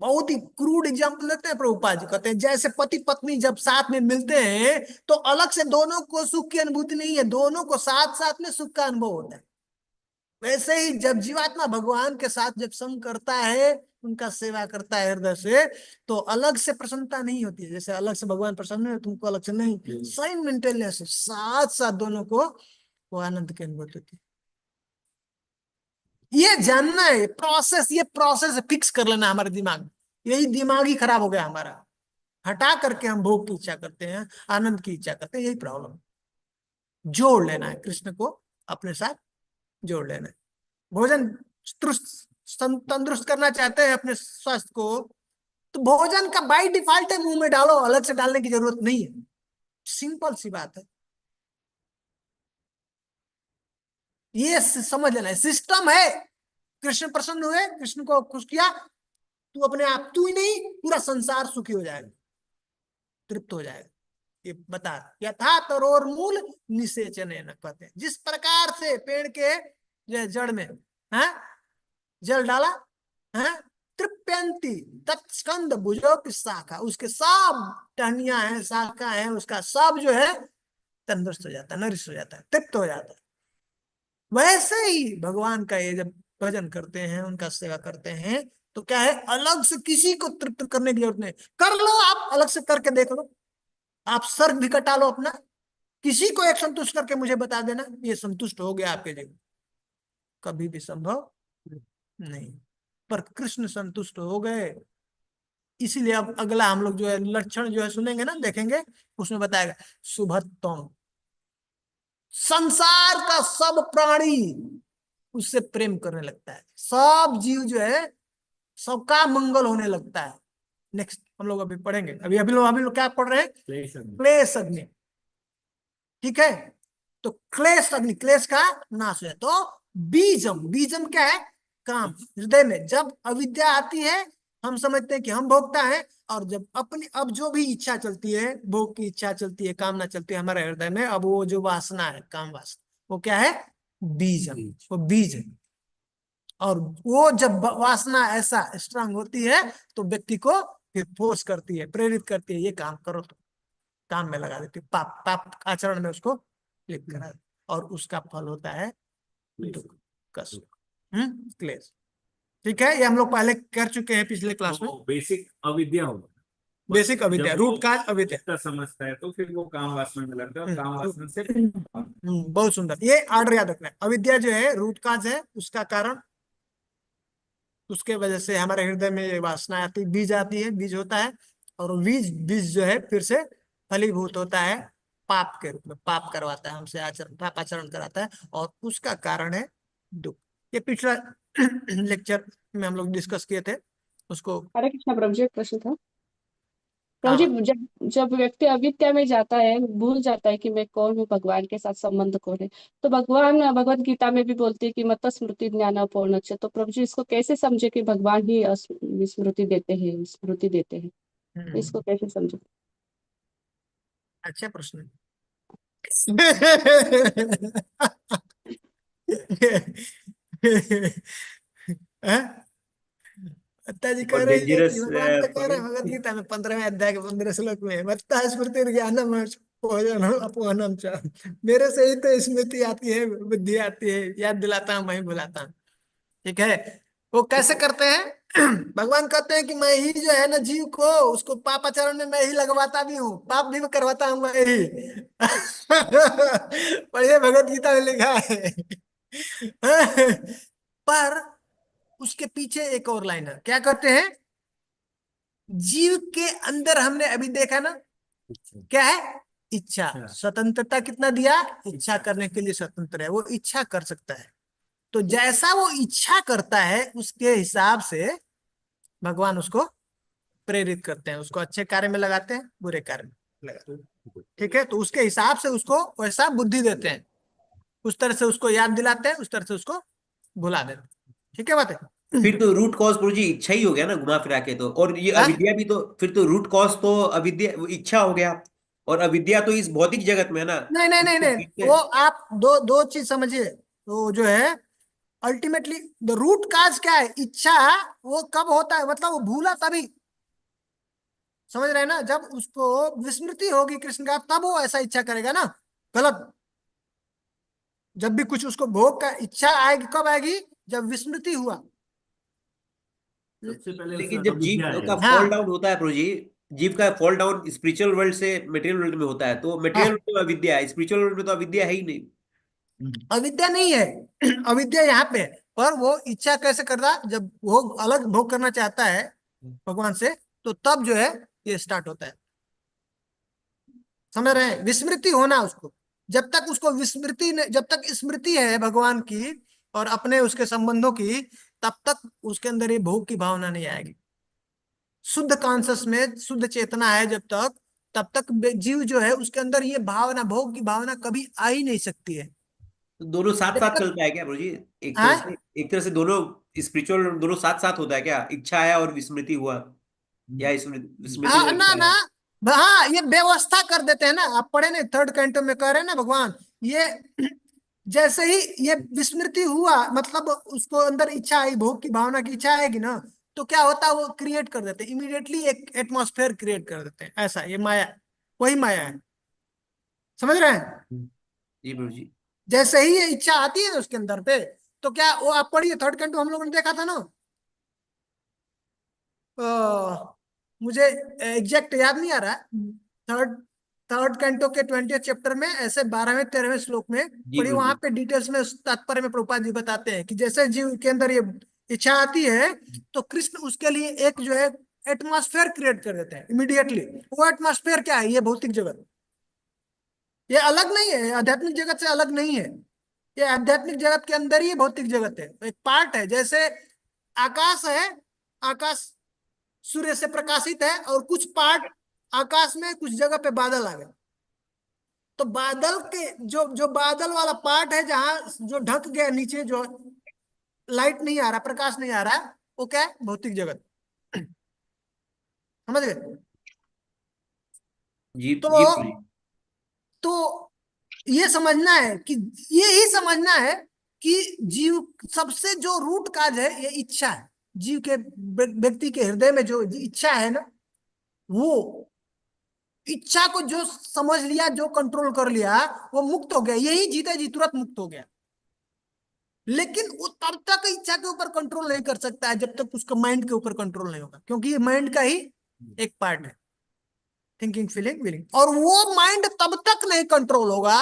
बहुत ही क्रूड एग्जाम्पल लेते हैं प्रभुपाद जी, कहते हैं जैसे पति पत्नी जब साथ में मिलते हैं तो अलग से दोनों को सुख की अनुभूति नहीं है, दोनों को साथ साथ में सुख का अनुभव होता है। वैसे ही जब जीवात्मा भगवान के साथ जब संग करता है, उनका सेवा करता है हृदय से, तो अलग से प्रसन्नता नहीं होती है। जैसे अलग से भगवान प्रसन्न है, तुमको अलग से नहीं, साइमल्टेनियस साथ साथ दोनों को वो आनंद की अनुभूति होती है। ये जानना है प्रोसेस, ये प्रोसेस फिक्स कर लेना हमारे दिमाग में। यही दिमाग ही खराब हो गया हमारा, हटा करके हम भोग की इच्छा करते हैं, आनंद की इच्छा करते हैं, यही प्रॉब्लम। जोड़ लेना है, कृष्ण को अपने साथ जोड़ लेना है। भोजन तंदुरुस्त करना चाहते हैं अपने स्वास्थ्य को, तो भोजन का बाय डिफॉल्ट है मुंह में डालो, अलग से डालने की जरूरत नहीं है। सिंपल सी बात है, ये समझ लेना है, सिस्टम है। कृष्ण प्रसन्न हुए, कृष्ण को खुश किया, तू अपने आप, तू ही नहीं पूरा संसार सुखी हो जाएगा, तृप्त हो जाएगा। ये बता, यथा तरोर मूल निषेचने न कहते हैं। जिस प्रकार से पेड़ के जड़ में जल डाला, तृप्यंती तत्स्कंद भुजो की शाखा, उसके सब टहनियां हैं, शाखा है, उसका सब जो है तंदुरुस्त हो जाता है, नरिश हो जाता है, तृप्त हो जाता है। वैसे ही भगवान का ये जब भजन करते हैं, उनका सेवा करते हैं, तो क्या है, अलग से किसी को तृप्त करने की जरूरत नहीं। कर लो आप, अलग से करके देख लो, आप सर्ग भी कटा लो अपना, किसी को एक संतुष्ट करके मुझे बता देना ये संतुष्ट हो गया आपके जीवन, कभी भी संभव नहीं। पर कृष्ण संतुष्ट हो गए, इसीलिए अब अगला हम लोग जो है लक्षण जो है सुनेंगे ना, देखेंगे, उसमें बताएगा शुभत्वम, संसार का सब प्राणी उससे प्रेम करने लगता है, सब जीव जो है सबका मंगल होने लगता है। नेक्स्ट हम लोग अभी पढ़ेंगे, अभी लोग क्या पढ़ रहे हैं, क्लेश अग्नि। ठीक है, तो क्लेश अग्नि, क्लेश का नाश है। तो बीजम, बीजम क्या है, काम। हृदय में जब अविद्या आती है, हम समझते हैं कि हम भोगता है, और जब अपनी अब जो भी इच्छा चलती है, भोग की इच्छा चलती है, कामना चलती है हमारे हृदय में, अब वो जो वासना है, काम वासना, वो क्या है, बीजम, वो बीज है। और वो जब वासना ऐसा स्ट्रांग होती है तो व्यक्ति को फिर फोर्स करती है, प्रेरित करती है, ये काम करो, तो काम में लगा देती है, पाप आचरण में उसको लिप्त करा, और उसका फल होता है दुख, कष्ट, क्लेश। ठीक है, ये हम लोग पहले कर चुके हैं पिछले क्लास में। बेसिक अविद्या होगा, बेसिक अविद्या, रूट काज अविद्या, इतना समझता है तो फिर वो काम वासना में लगता है, और काम वासना से बहुत सुंदर, ये ऑर्डर याद रखना है। अविद्या जो है रूट काज है, उसका कारण, उसके वजह से हमारे हृदय में ये वासना आती, बीज आती है, बीज होता है, और बीज बीज जो है फिर से फलीभूत होता है पाप के रूप में, पाप करवाता है हमसे, आचरण, पाप आचरण कराता है, और उसका कारण है दुख। ये पिछला लेक्चर में हम लोग डिस्कस किए थे उसको। हरे कृष्णा प्रभु जी, एक प्रश्न था प्रभु हाँ, जी। जब जब व्यक्ति अविद्या में जाता है, भूल जाता है कि मैं कौन हूँ, भगवान के साथ संबंध कौन है, तो भगवान भगवत गीता में भी बोलते हैं कि मत स्मृति ज्ञान पूर्ण। तो प्रभु जी इसको कैसे समझे कि भगवान ही विस्मृति देते हैं, स्मृति देते हैं, इसको कैसे समझे? अच्छा प्रश्न अत्ता जी कह रहे हैं कि भगवान तो कह रहे हैं भगवत गीता में 15वें अध्याय के 15 श्लोक में, मत्ता स्मृति ज्ञानम अपहनम च, मेरे से ही तो स्मृति आती है, बुद्धि आती है, याद दिलाता हूँ, मैं भुलाता हूँ। ठीक है, वो कैसे करते हैं? भगवान कहते हैं कि मैं ही जो है ना जीव को उसको पापाचरण में मैं ही लगवाता भी हूँ, पाप भी करवाता हूँ मैं ही। पढ़िए भगवत गीता में लिखा है। पर उसके पीछे एक और लाइन है, क्या कहते हैं? जीव के अंदर हमने अभी देखा ना, क्या है? इच्छा। स्वतंत्रता कितना दिया? इच्छा करने के लिए स्वतंत्र है, वो इच्छा कर सकता है। तो जैसा वो इच्छा करता है उसके हिसाब से भगवान उसको प्रेरित करते हैं, उसको अच्छे कार्य में लगाते हैं, बुरे कार्य में लगाते हैं। ठीक है, तो उसके हिसाब से उसको वैसा बुद्धि देते हैं, उस तरह से उसको याद दिलाते हैं, उस तरह से उसको भुला देते हैं। ठीक है बात है? फिर तो रूट कॉज प्रभु जी इच्छा ही हो गया ना, घुमा फिरा के तो। और ये हाँ? अविद्या भी तो, फिर तो रूट कॉज तो अविद्या, इच्छा हो गया। और अविद्या तो इस भौतिक जगत में है ना। नहीं नहीं नहीं नहीं, वो आप दो दो चीज समझिए। तो जो है अल्टीमेटली द रूट काज क्या है? इच्छा। वो कब होता है? मतलब वो भूला तभी, समझ रहे हैं ना? जब उसको विस्मृति होगी कृष्ण का, तब वो ऐसा इच्छा करेगा ना। गलत। जब भी कुछ उसको भोग का इच्छा आएगी, कब आएगी? जब विस्मृति हुआ। सबसे पहले लेकिन उसका जब जीव अविद्या का आएगा। फॉल हाँ डाउन होता है प्रभु जी, जीव का फॉल डाउन स्पिरिचुअल वर्ल्ड से मटेरियल वर्ल्ड में होता है, तो मटेरियल हाँ, वर्ल्ड में अविद्या है, स्पिरिचुअल वर्ल्ड में तो अविद्या है ही नहीं। अविद्या नहीं है। अविद्या यहाँ पे है। पर वो इच्छा कैसे कर रहा? जब वो अलग भोग करना चाहता है भगवान से, तो तब जो है ये स्टार्ट होता है। समझ रहे हैं? विस्मृति होना उसको। जब तक उसको विस्मृति जब तक स्मृति है भगवान की और अपने उसके संबंधों की, तब तक उसके अंदर ये भोग की भावना नहीं आएगी। शुद्ध कॉन्शस में शुद्ध चेतना है जब तक, तब तक जीव जो है उसके अंदर ये भावना, भोग की भावना कभी आ ही नहीं सकती है। तो दोनों साथ जब साथ तक चलता है क्या प्रभु जी? एक तरह हाँ से, एक तरह से दोनों स्पिरिचुअल दोनों साथ साथ होता है क्या? इच्छा है और विस्मृति हुआ, या विस्मृति और ना इच्छा ना, है? हाँ ये व्यवस्था कर देते हैं ना। आप पढ़े नहीं, थर्ड कैंटो में कह रहे हैं ना भगवान, ये जैसे ही ये विस्मृति हुआ, मतलब उसको अंदर इच्छा आई, भोग की भावना की इच्छा आएगी ना, तो क्या होता है? वो क्रिएट कर देते हैं इमीडिएटली, एक एटमॉस्फेयर क्रिएट कर देते हैं। ऐसा ये माया, वही माया है। समझ रहे हैं? जी प्रभु जी। जैसे ही ये इच्छा आती है ना उसके अंदर पे, तो क्या वो आप पढ़िए थर्ड कैंटो, हम लोगों ने देखा था ना। मुझे एग्जैक्ट याद नहीं आ रहा। थर्ड थर्ड कैंटो के 20th चैप्टर में ऐसे 12वें 13वें श्लोक में जी पढ़िए, प्रभु वहां जी। पे डिटेल्स में उस तात्पर्य में प्रभुपाद जी बताते हैं कि जैसे जीव के अंदर ये इच्छा आती है, तो कृष्ण उसके लिए एक जो है एटमॉस्फेयर क्रिएट कर देते हैं इमीडिएटली। वो एटमॉस्फेयर क्या है? ये भौतिक जगत। ये अलग नहीं है, आध्यात्मिक जगत से अलग नहीं है। ये आध्यात्मिक जगत के अंदर ही भौतिक जगत है, एक पार्ट है। जैसे आकाश है, आकाश सूर्य से प्रकाशित है, और कुछ पार्ट आकाश में कुछ जगह पे बादल आ गए, तो बादल के जो जो बादल वाला पार्ट है, जहां जो ढक गया नीचे, जो लाइट नहीं आ रहा, प्रकाश नहीं आ रहा, वो क्या है? भौतिक जगत। समझ गए? जी तो जी प्रभु जी। तो ये समझना है कि, ये ही समझना है कि जीव सबसे जो रूट काज है ये इच्छा है। जीव के व्यक्ति के हृदय में जो इच्छा है ना, वो इच्छा को जो समझ लिया, जो कंट्रोल कर लिया, वो मुक्त हो गया। यही जीते जी तुरंत मुक्त हो गया। लेकिन वो तब तक इच्छा के ऊपर कंट्रोल नहीं कर सकता है जब तक उसका माइंड के ऊपर कंट्रोल नहीं होगा, क्योंकि ये माइंड का ही एक पार्ट है, थिंकिंग फीलिंग विलिंग। और वो माइंड तब तक नहीं कंट्रोल होगा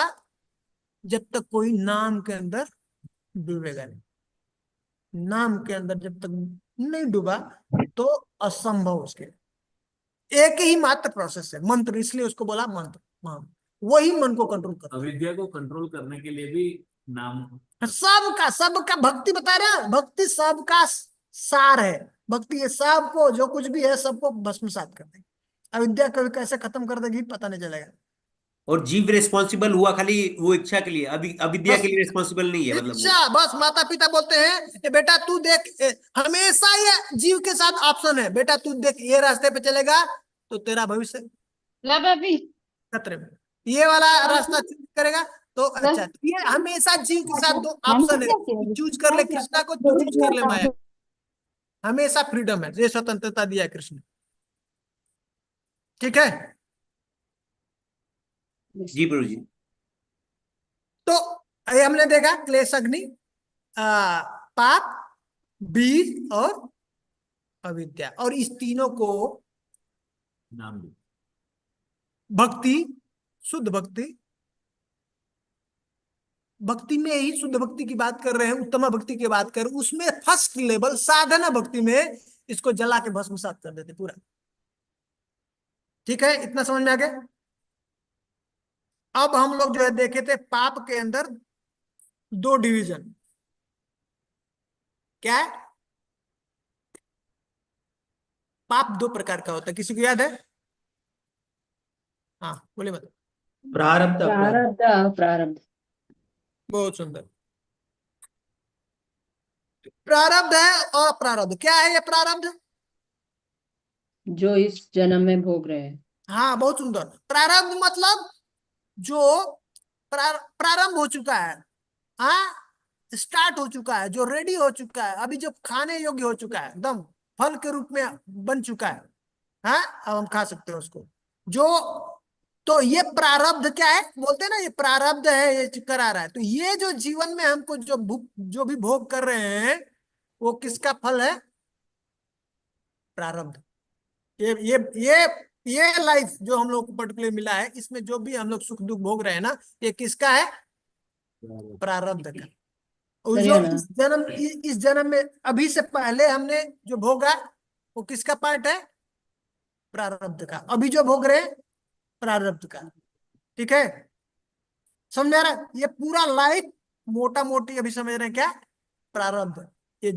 जब तक कोई नाम के अंदर डूबेगा नहीं। नाम के अंदर जब तक नहीं डूबा, तो असंभव उसके। एक ही मात्र प्रोसेस है, मंत्र, इसलिए उसको बोला मंत्र। हाँ, वही मन को कंट्रोल करता अविद्या को कंट्रोल करने के लिए भी नाम। है। सबका सबका भक्ति बता रहा है, भक्ति सबका सार है। भक्ति ये सबको, जो कुछ भी है सबको भस्मसात कर देगी। अविद्या कभी कैसे खत्म कर देगी पता नहीं चलेगा। और जीव रिस्पॉन्सिबल हुआ खाली वो इच्छा के लिए, अभी अविद्या बस के लिए रिस्पॉन्सिबल नहीं है, मतलब वो। इच्छा, बस माता पिता बोलते हैं "ए बेटा तू देख, हमेशा ये जीव के साथ ऑप्शन है, बेटा तू देख, ये रास्ते पे चलेगा तो तेरा भविष्य खतरे में, ये वाला रास्ता चूज करेगा तो अच्छा। तो ये हमेशा जीव के साथ दो ऑप्शन है, चूज कर ले कृष्णा को, तू चूज कर ले माया। हमेशा फ्रीडम है, ये स्वतंत्रता दिया है कृष्ण। ठीक है? जी प्रभु जी। तो ये हमने देखा क्लेश अग्नि, पाप, बीज और अविद्या, और इस तीनों को नाम भी भक्ति, शुद्ध भक्ति, भक्ति में ही शुद्ध भक्ति की बात कर रहे हैं, उत्तम भक्ति की बात कर रहे हैं, उसमें फर्स्ट लेवल साधना भक्ति में इसको जला के भस्मसात कर देते पूरा। ठीक है, इतना समझ में आ गया। अब हम लोग जो है देखे थे पाप के अंदर दो डिवीजन, क्या है? पाप दो प्रकार का होता है, किसी को याद है? हाँ बोले मत। प्रारब्ध प्रारब्ध प्रारब्ध बहुत सुंदर। प्रारब्ध है और अप्रारब्ध। क्या है ये प्रारब्ध? जो इस जन्म में भोग रहे हैं। हाँ बहुत सुंदर। प्रारब्ध मतलब जो प्रारंभ हो चुका है, हाँ स्टार्ट हो चुका है, जो रेडी हो चुका है, अभी जो खाने योग्य हो चुका है, एकदम फल के रूप में बन चुका है, हाँ अब हम खा सकते हैं उसको। जो तो ये प्रारब्ध क्या है बोलते हैं ना, ये प्रारब्ध है, ये करा रहा है। तो ये जो जीवन में हमको जो भी भोग कर रहे हैं वो किसका फल है? प्रारब्ध। ये लाइफ जो हम लोग को पर्टिकुलर मिला है, इसमें जो भी हम लोग सुख दुख भोग रहे हैं ना, ये किसका है? प्रारब्ध का। और जो इस जन्म में अभी से पहले हमने जो भोगा वो किसका पार्ट है? प्रारब्ध का। अभी जो भोग रहे हैं प्रारब्ध का। ठीक है, समझ में आ रहा है? ये पूरा लाइफ मोटा मोटी अभी समझ रहे हैं क्या? प्रारब्ध। ये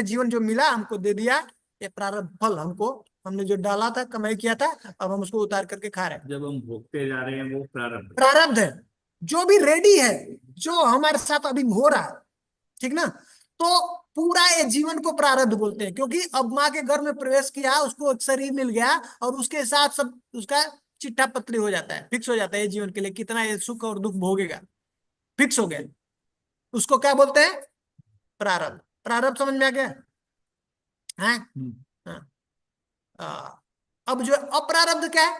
जीवन जो मिला हमको दे दिया, ये प्रारब्ध फल हमको, हमने जो डाला था, कमाई किया था, अब हम उसको उतार करके खा रहे हैं। जब हम भोगते जा रहे हैं वो प्रारब्ध है जो भी रेडी है, जो हमारे साथ अभी हो रहा है। ठीक ना? तो पूरा ये जीवन को प्रारब्ध बोलते हैं, क्योंकि अब माँ के घर में प्रवेश किया, उसको एक शरीर मिल गया और उसके साथ सब उसका चिट्ठा पत्री हो जाता है, फिक्स हो जाता है ये जीवन के लिए कितना ये सुख और दुख भोगेगा, फिक्स हो गया। उसको क्या बोलते हैं? प्रारब्ध। प्रारब्ध समझ में आ गया? हाँ हाँ। अब जो अप्रारब्ध क्या है?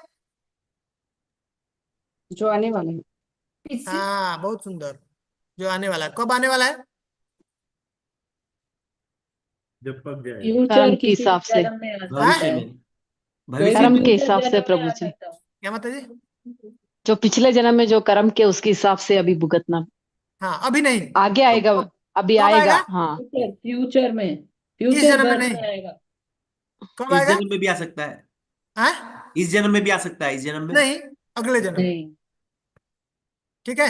जो आने वाला है। हाँ बहुत सुंदर। जो आने वाला है, कब आने वाला है? जब पक जाए कर्म के हिसाब से, भविष्य में, भविष्य कर्म में। के हिसाब से प्रभु जी, क्या माता जी? जो पिछले जन्म में जो कर्म के उसके हिसाब से अभी भुगतना, हाँ अभी नहीं, आगे आएगा, अभी कब आएगा। आएगा? हाँ फ्यूचर में, इस फ्यूचर जन्म में बर्थ नहीं, में आएगा। कब इस आएगा? जन्म में भी आ सकता है, हाँ? इस जन्म में भी आ सकता है, इस जन्म में नहीं, अगले जन्म। नहीं, ठीक है,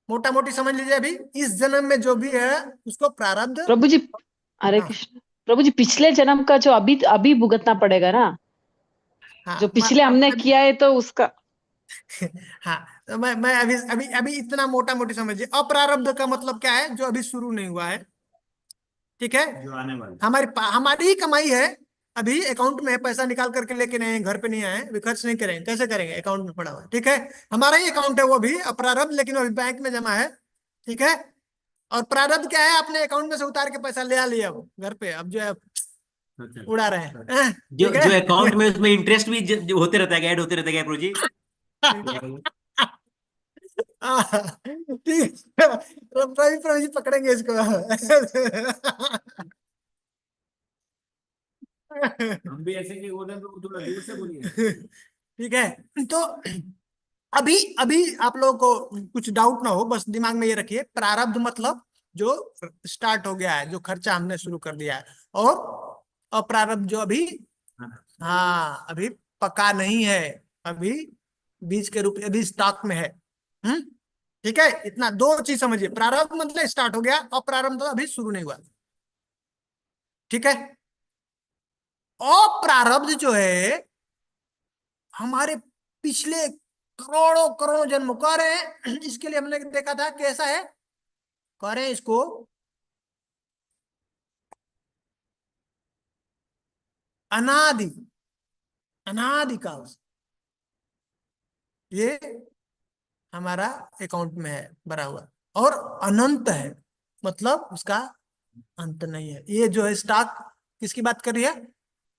मोटा मोटी समझ लीजिए। अभी इस जन्म में जो भी है उसको प्रारब्ध। प्रभु जी, हरे हाँ। कृष्ण। प्रभु जी, पिछले जन्म का जो अभी अभी भुगतना पड़ेगा ना, हाँ जो पिछले हमने किया है तो उसका। हाँ तो मैं अभी अभी अभी इतना मोटा मोटी समझिए। अप्रारब्ध का मतलब क्या है? जो अभी शुरू नहीं हुआ है। ठीक है, जो आने वाला हमारी ही कमाई है, अभी अकाउंट में है, पैसा निकाल करके लेके नहीं आए, घर पे नहीं आए, अभी खर्च नहीं करेंगे, कैसे करेंगे? अकाउंट में पड़ा हुआ है। ठीक है, हमारा ही अकाउंट है वो भी अप्रारब्ध, लेकिन अभी बैंक में जमा है। ठीक है, और प्रारब्ध क्या है? अपने अकाउंट में से उतार के पैसा ले आ लिया वो घर पे, अब जो है है। उड़ा रहे हैं। जो ठीक है? जो अकाउंट में, उसमें इंटरेस्ट भी जो होते रहता है, ऐड होते रहता है, प्रभु जी। ठीक है, प्रभु जी पकड़ेंगे इसको। हम भी ऐसे नहीं बोले तो थोड़ा दूर से बोलिए। ठीक है, तो अभी अभी आप लोगों को कुछ डाउट ना हो, बस दिमाग में ये रखिए, प्रारब्ध मतलब जो स्टार्ट हो गया है, जो खर्चा हमने शुरू कर दिया है, और अप्रारब्ध जो अभी, हाँ अभी पका नहीं है, अभी बीज के रूप, अभी स्टॉक में है। ठीक है, इतना दो चीज समझिए। प्रारब्ध मतलब स्टार्ट हो गया, अप्रारब्ध मतलब अभी शुरू नहीं हुआ। ठीक है, अप्रारब्ध जो है हमारे पिछले करोड़ों करोड़ों जन्म कह रहे हैं, इसके लिए हमने देखा था कैसा है, कह रहे हैं इसको अनादि, अनादि काल ये हमारा अकाउंट में है भरा हुआ, और अनंत है, मतलब उसका अंत नहीं है। ये जो है स्टॉक किसकी बात कर रही है?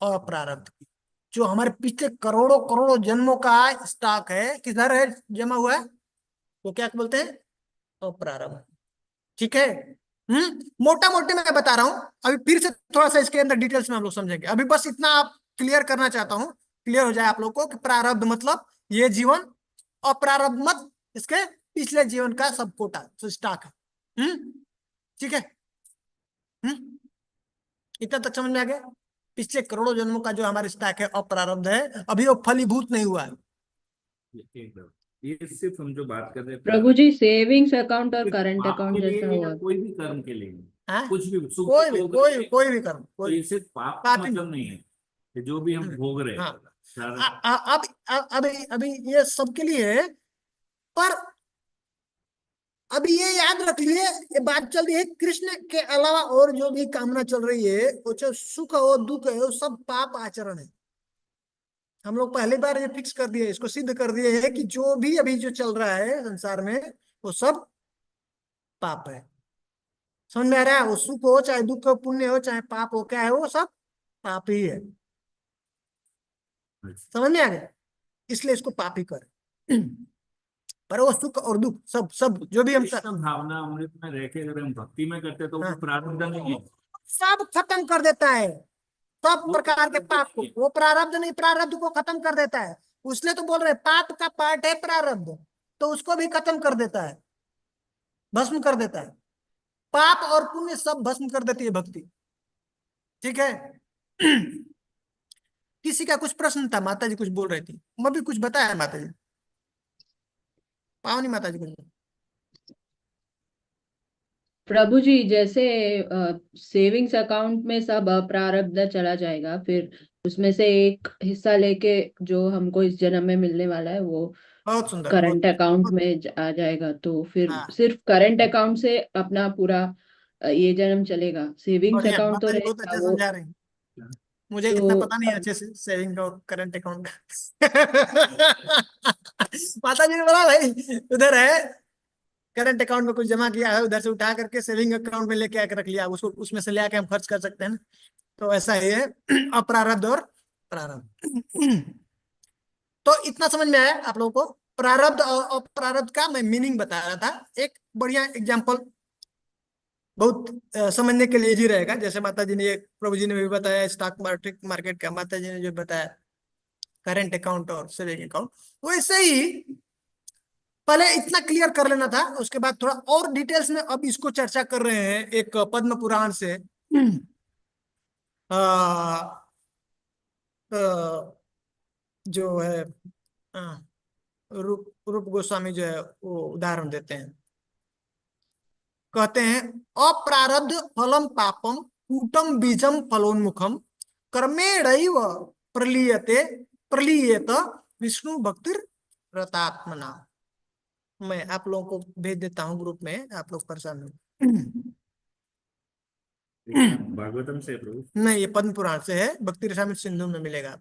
अप्रारब्ध की, जो हमारे पिछले करोड़ों करोड़ों जन्मों का स्टॉक है, किधर है जमा हुआ है? वो क्या बोलते हैं? अप्रारब्ध। ठीक है, मोटा मोटे मैं बता रहा हूं, अभी फिर से थोड़ा सा इसके अंदर डिटेल्स में हम लोग समझेंगे। अभी बस इतना आप क्लियर करना चाहता हूं, क्लियर हो जाए आप लोग को कि प्रारब्ध मतलब ये जीवन, और प्रारब्ध मत इसके पिछले जीवन का सब कोटा, जो स्टॉक है। ठीक है। इतना तक समझ में आ गया? पिछले करोड़ों जन्मों का जो हमारे स्टॉक है अप्रारब्ध है, अभी वो फलीभूत नहीं हुआ है। एकदम, ये सिर्फ हम जो बात कर रहे हैं प्रभु जी, सेविंग्स अकाउंट और करंट पाप अकाउंट के लिए जैसा नहीं हुआ। है, कोई भी कर्म के लिए नहीं, हाँ? कुछ भी सुख कोई भी भोग कोई रहे भी हैं, कोई भी कर्म, तो कोई ये सिर्फ पाप का पाप ही मतलब नहीं है कि जो भी हम भोग रहे हैं। हाँ। सारा अभी अभी ये सबके लिए है, पर अभी ये याद रख लिए, ये बात चल रही है कृष्ण के अलावा और जो भी कामना चल रही है, वो चाहे सुख हो दुख है, वो सब पाप आचरण है। हम लोग पहली बार ये फिक्स कर दिए, इसको सिद्ध कर दिए है कि जो भी अभी जो चल रहा है संसार में, वो सब पाप है। समझ में आ रहा है? वो सुख हो चाहे दुख हो, पुण्य हो चाहे पाप हो, क्या है वो सब पाप ही है। समझ में आ गया? इसलिए इसको पाप ही कर। पर वो सुख और दुख सब सब जो भी हम कृष्ण भावना अमृत में रह के अगर हम भक्ति में करते तो हाँ। वो प्रारब्ध नहीं है। सब खत्म कर देता है, सब प्रकार के पाप को। वो प्रारब्ध नहीं, प्रारब्ध को खत्म कर देता है। उसने तो बोल रहे पाप का पार्ट है प्रारब्ध, तो उसको भी खत्म कर देता है, भस्म कर देता है। पाप और पुण्य सब भस्म कर देती है भक्ति। ठीक है। किसी का कुछ प्रश्न था? माता जी कुछ बोल रही थी, मैं भी कुछ बताया माता जी, पावनी माता जी कुछ। प्रभु जी, जैसे सेविंग्स अकाउंट में सब प्रारब्ध चला जाएगा, फिर उसमें से एक हिस्सा लेके जो हमको इस जन्म में मिलने वाला है वो बहुत सुंदर, करंट अकाउंट बहुत। में आ जाएगा, तो फिर हाँ, सिर्फ करंट अकाउंट से अपना पूरा ये जन्म चलेगा। सेविंग्स बढ़िया, अकाउंट तो माता जी बहुत रहेगा अच्छा वो। समझा रही हैं। मुझे तो इतना पता नहीं है अच्छे से सेविंग का और करंट अकाउंट का। माता जी ने बोला भाई उधर है करंट अकाउंट में कुछ जमा किया है, उधर से उठा करके सेविंग अकाउंट में लेके आकर रख लिया, उसको उसमें से ले आके हम खर्च कर सकते हैं ना। तो ऐसा ही है अप्रारब्ध और प्रारब्ध। तो इतना समझ में आया आप लोगों को? प्रारब्ध और अप्रारब्ध का मैं मीनिंग बता रहा था। एक बढ़िया एग्जांपल बहुत समझने के लिए इजी रहेगा। जैसे माता जी ने, प्रभु जी ने भी बताया स्टॉक मार्केट मार्केट का, माता जी ने जो बताया करंट अकाउंट और सेविंग अकाउंट, वैसे ही पहले इतना क्लियर कर लेना था। उसके बाद थोड़ा और डिटेल्स में अब इसको चर्चा कर रहे हैं एक पद्म पुराण से। आ, जो है रूप रूप गोस्वामी जो है वो उदाहरण देते हैं। कहते हैं अप्रारब्ध फलम पापम कूटम बीजम फलोन्मुखम कर्मेणैव प्रलीयते प्रलीयेत विष्णु भक्तिर रतात्मना। मैं आप लोगों को भेज देता हूँ ग्रुप में, आप लोग परेशान नहीं। भागवतम से प्रभु। नहीं, ये पद्म पुराण से है, भक्ति रसामृत सिंधु में मिलेगा।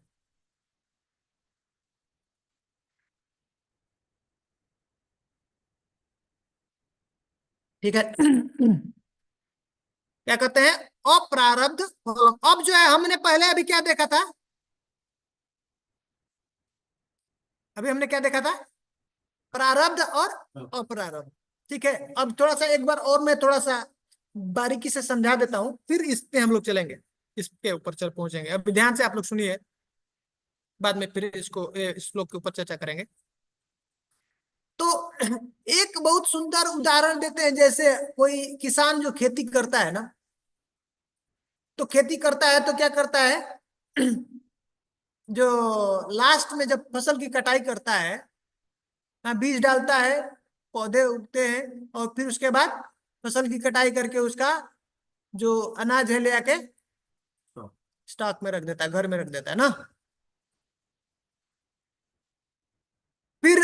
ठीक है। क्या कहते हैं अप्रारब्ध फलम। अब जो है हमने पहले अभी क्या देखा था? अभी हमने क्या देखा था? प्रारब्ध और अप्रारब्ध। ठीक है। अब थोड़ा सा एक बार और मैं थोड़ा सा बारीकी से समझा देता हूं, फिर इस पे हम लोग चलेंगे, इसके ऊपर चल पहुंचेंगे। अभी ध्यान से आप लोग सुनिए, बाद में फिर इसको इस श्लोक के ऊपर चर्चा करेंगे। तो एक बहुत सुंदर उदाहरण देते हैं। जैसे कोई किसान जो खेती करता है ना, तो खेती करता है तो क्या करता है जो लास्ट में जब फसल की कटाई करता है, बीज डालता है, पौधे उगते हैं, और फिर उसके बाद फसल की कटाई करके उसका जो अनाज है ले आके स्टॉक में रख देता है, घर में रख देता है ना। फिर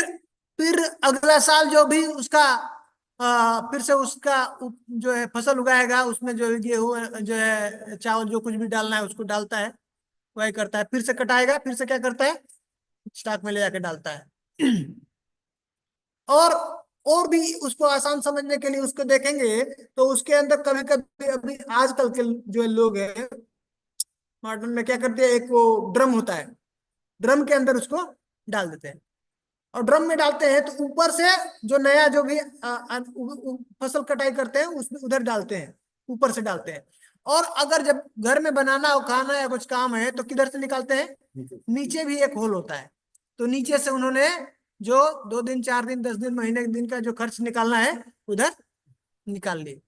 फिर अगला साल जो भी उसका फिर से उसका जो है फसल उगाएगा, उसमें जो है गेहूं जो है चावल जो कुछ भी डालना है उसको डालता है, वही करता है। फिर से कटाएगा, फिर से क्या करता है स्टॉक में ले जाके डालता है। और और भी उसको आसान समझने के लिए उसको देखेंगे तो उसके अंदर कभी कभी अभी आजकल के जो लोग हैं मॉडर्न में क्या करते हैं, एक वो ड्रम होता है, ड्रम के अंदर उसको डाल देते हैं। और ड्रम में डालते हैं तो ऊपर से जो नया जो भी फसल कटाई करते हैं उसमें उधर डालते हैं, ऊपर से डालते हैं। और अगर जब घर में बनाना हो, खाना या कुछ काम है तो किधर से निकालते हैं? नीचे भी एक होल होता है, तो नीचे से उन्होंने जो 2 दिन 4 दिन 10 दिन महीने दिन का जो खर्च निकालना है उधर निकाल लिए।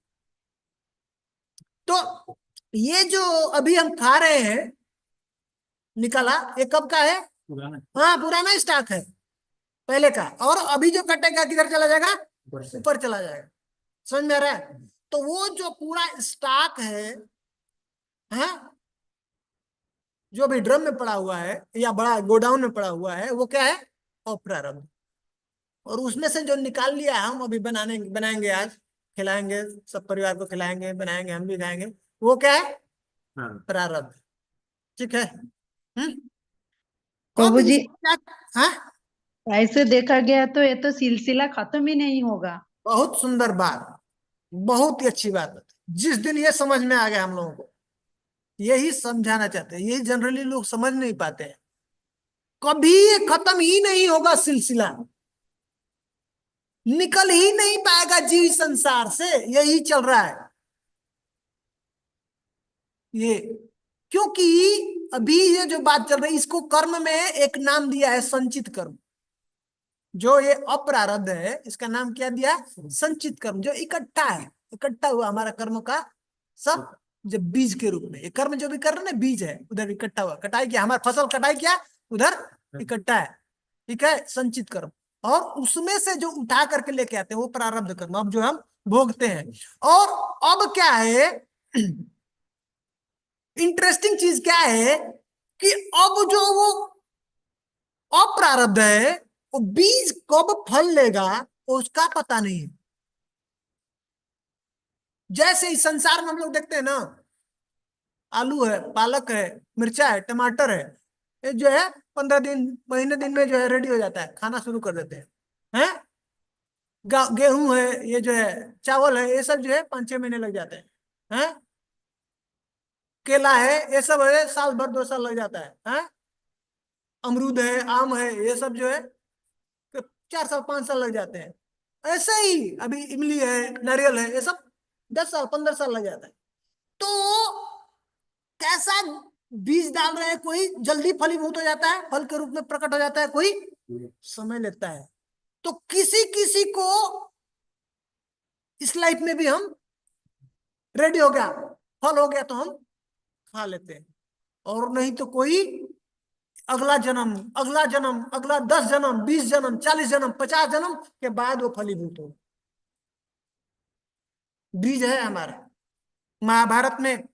तो ये जो अभी हम खा रहे हैं निकाला, ये कब का है? पुराना हाँ, पुराना स्टॉक है पहले का। और अभी जो कटेगा किधर चला जाएगा? ऊपर से। ऊपर चला जाएगा। समझ में आ रहा है? तो वो जो पूरा स्टॉक है जो भी ड्रम में पड़ा हुआ है या बड़ा गोडाउन में पड़ा हुआ है, वो क्या है? अप्रारब्ध। और उसमें से जो निकाल लिया है, हम अभी बनाएंगे आज, खिलाएंगे, सब परिवार को खिलाएंगे, बनाएंगे, हम भी खाएंगे, वो क्या है? हाँ। प्रारब्ध। ठीक है। प्रभु अब जी, इसका हाँ, ऐसे देखा गया तो ये तो सिलसिला खत्म ही नहीं होगा। बहुत सुंदर बात, बहुत ही अच्छी बात। जिस दिन ये समझ में आ गया हम लोगों को, यही समझाना चाहते हैं, यही जनरली लोग समझ नहीं पाते हैं। कभी ये खत्म ही नहीं होगा सिलसिला, निकल ही नहीं पाएगा जीव संसार से, यही चल रहा है ये। क्योंकि अभी ये जो बात चल रही है, इसको कर्म में एक नाम दिया है, संचित कर्म। जो ये अप्रारब्ध है, इसका नाम क्या दिया? संचित कर्म। जो इकट्ठा है, इकट्ठा हुआ हमारा कर्म का सब, जब बीज के रूप में ये कर्म जो भी कर रहे हैं ना, बीज है, उधर इकट्ठा हुआ, कटाई किया, हमारा फसल कटाई किया, उधर इकट्ठा है। ठीक है, संचित कर्म। और उसमें से जो उठा करके लेके आते हैं वो प्रारब्ध कर्म, अब जो हम भोगते हैं। और अब क्या है, इंटरेस्टिंग चीज क्या है कि अब जो वो अप्रारब्ध है, वो बीज कब फल लेगा उसका पता नहीं है। जैसे इस संसार में हम लोग देखते हैं ना, आलू है, पालक है, मिर्चा है, टमाटर है, ये जो है 15 दिन महीने दिन में जो है रेडी हो जाता है, खाना शुरू कर देते हैं। गेहूं है, ये जो है चावल है, ये सब जो है 5-6 महीने लग जाते हैं। केला है, ये सब है साल भर 2 साल लग जाता है। अमरूद है, आम है, ये सब जो है 4 साल 5 साल लग जाते हैं। ऐसे ही अभी इमली है, नारियल है, ये सब 10 साल 15 साल लग जाता है। तो कैसा बीज डाल रहे हैं, कोई जल्दी फलीभूत हो जाता है, फल के रूप में प्रकट हो जाता है, कोई समय लेता है। तो किसी किसी को इस लाइफ में भी हम रेडी हो गया, फल हो गया तो हम खा लेते हैं, और नहीं तो कोई अगला जन्म, अगला जन्म, अगला 10 जन्म, 20 जन्म, 40 जन्म, 50 जन्म के बाद वो फलीभूत हो। बीज है हमारा। महाभारत में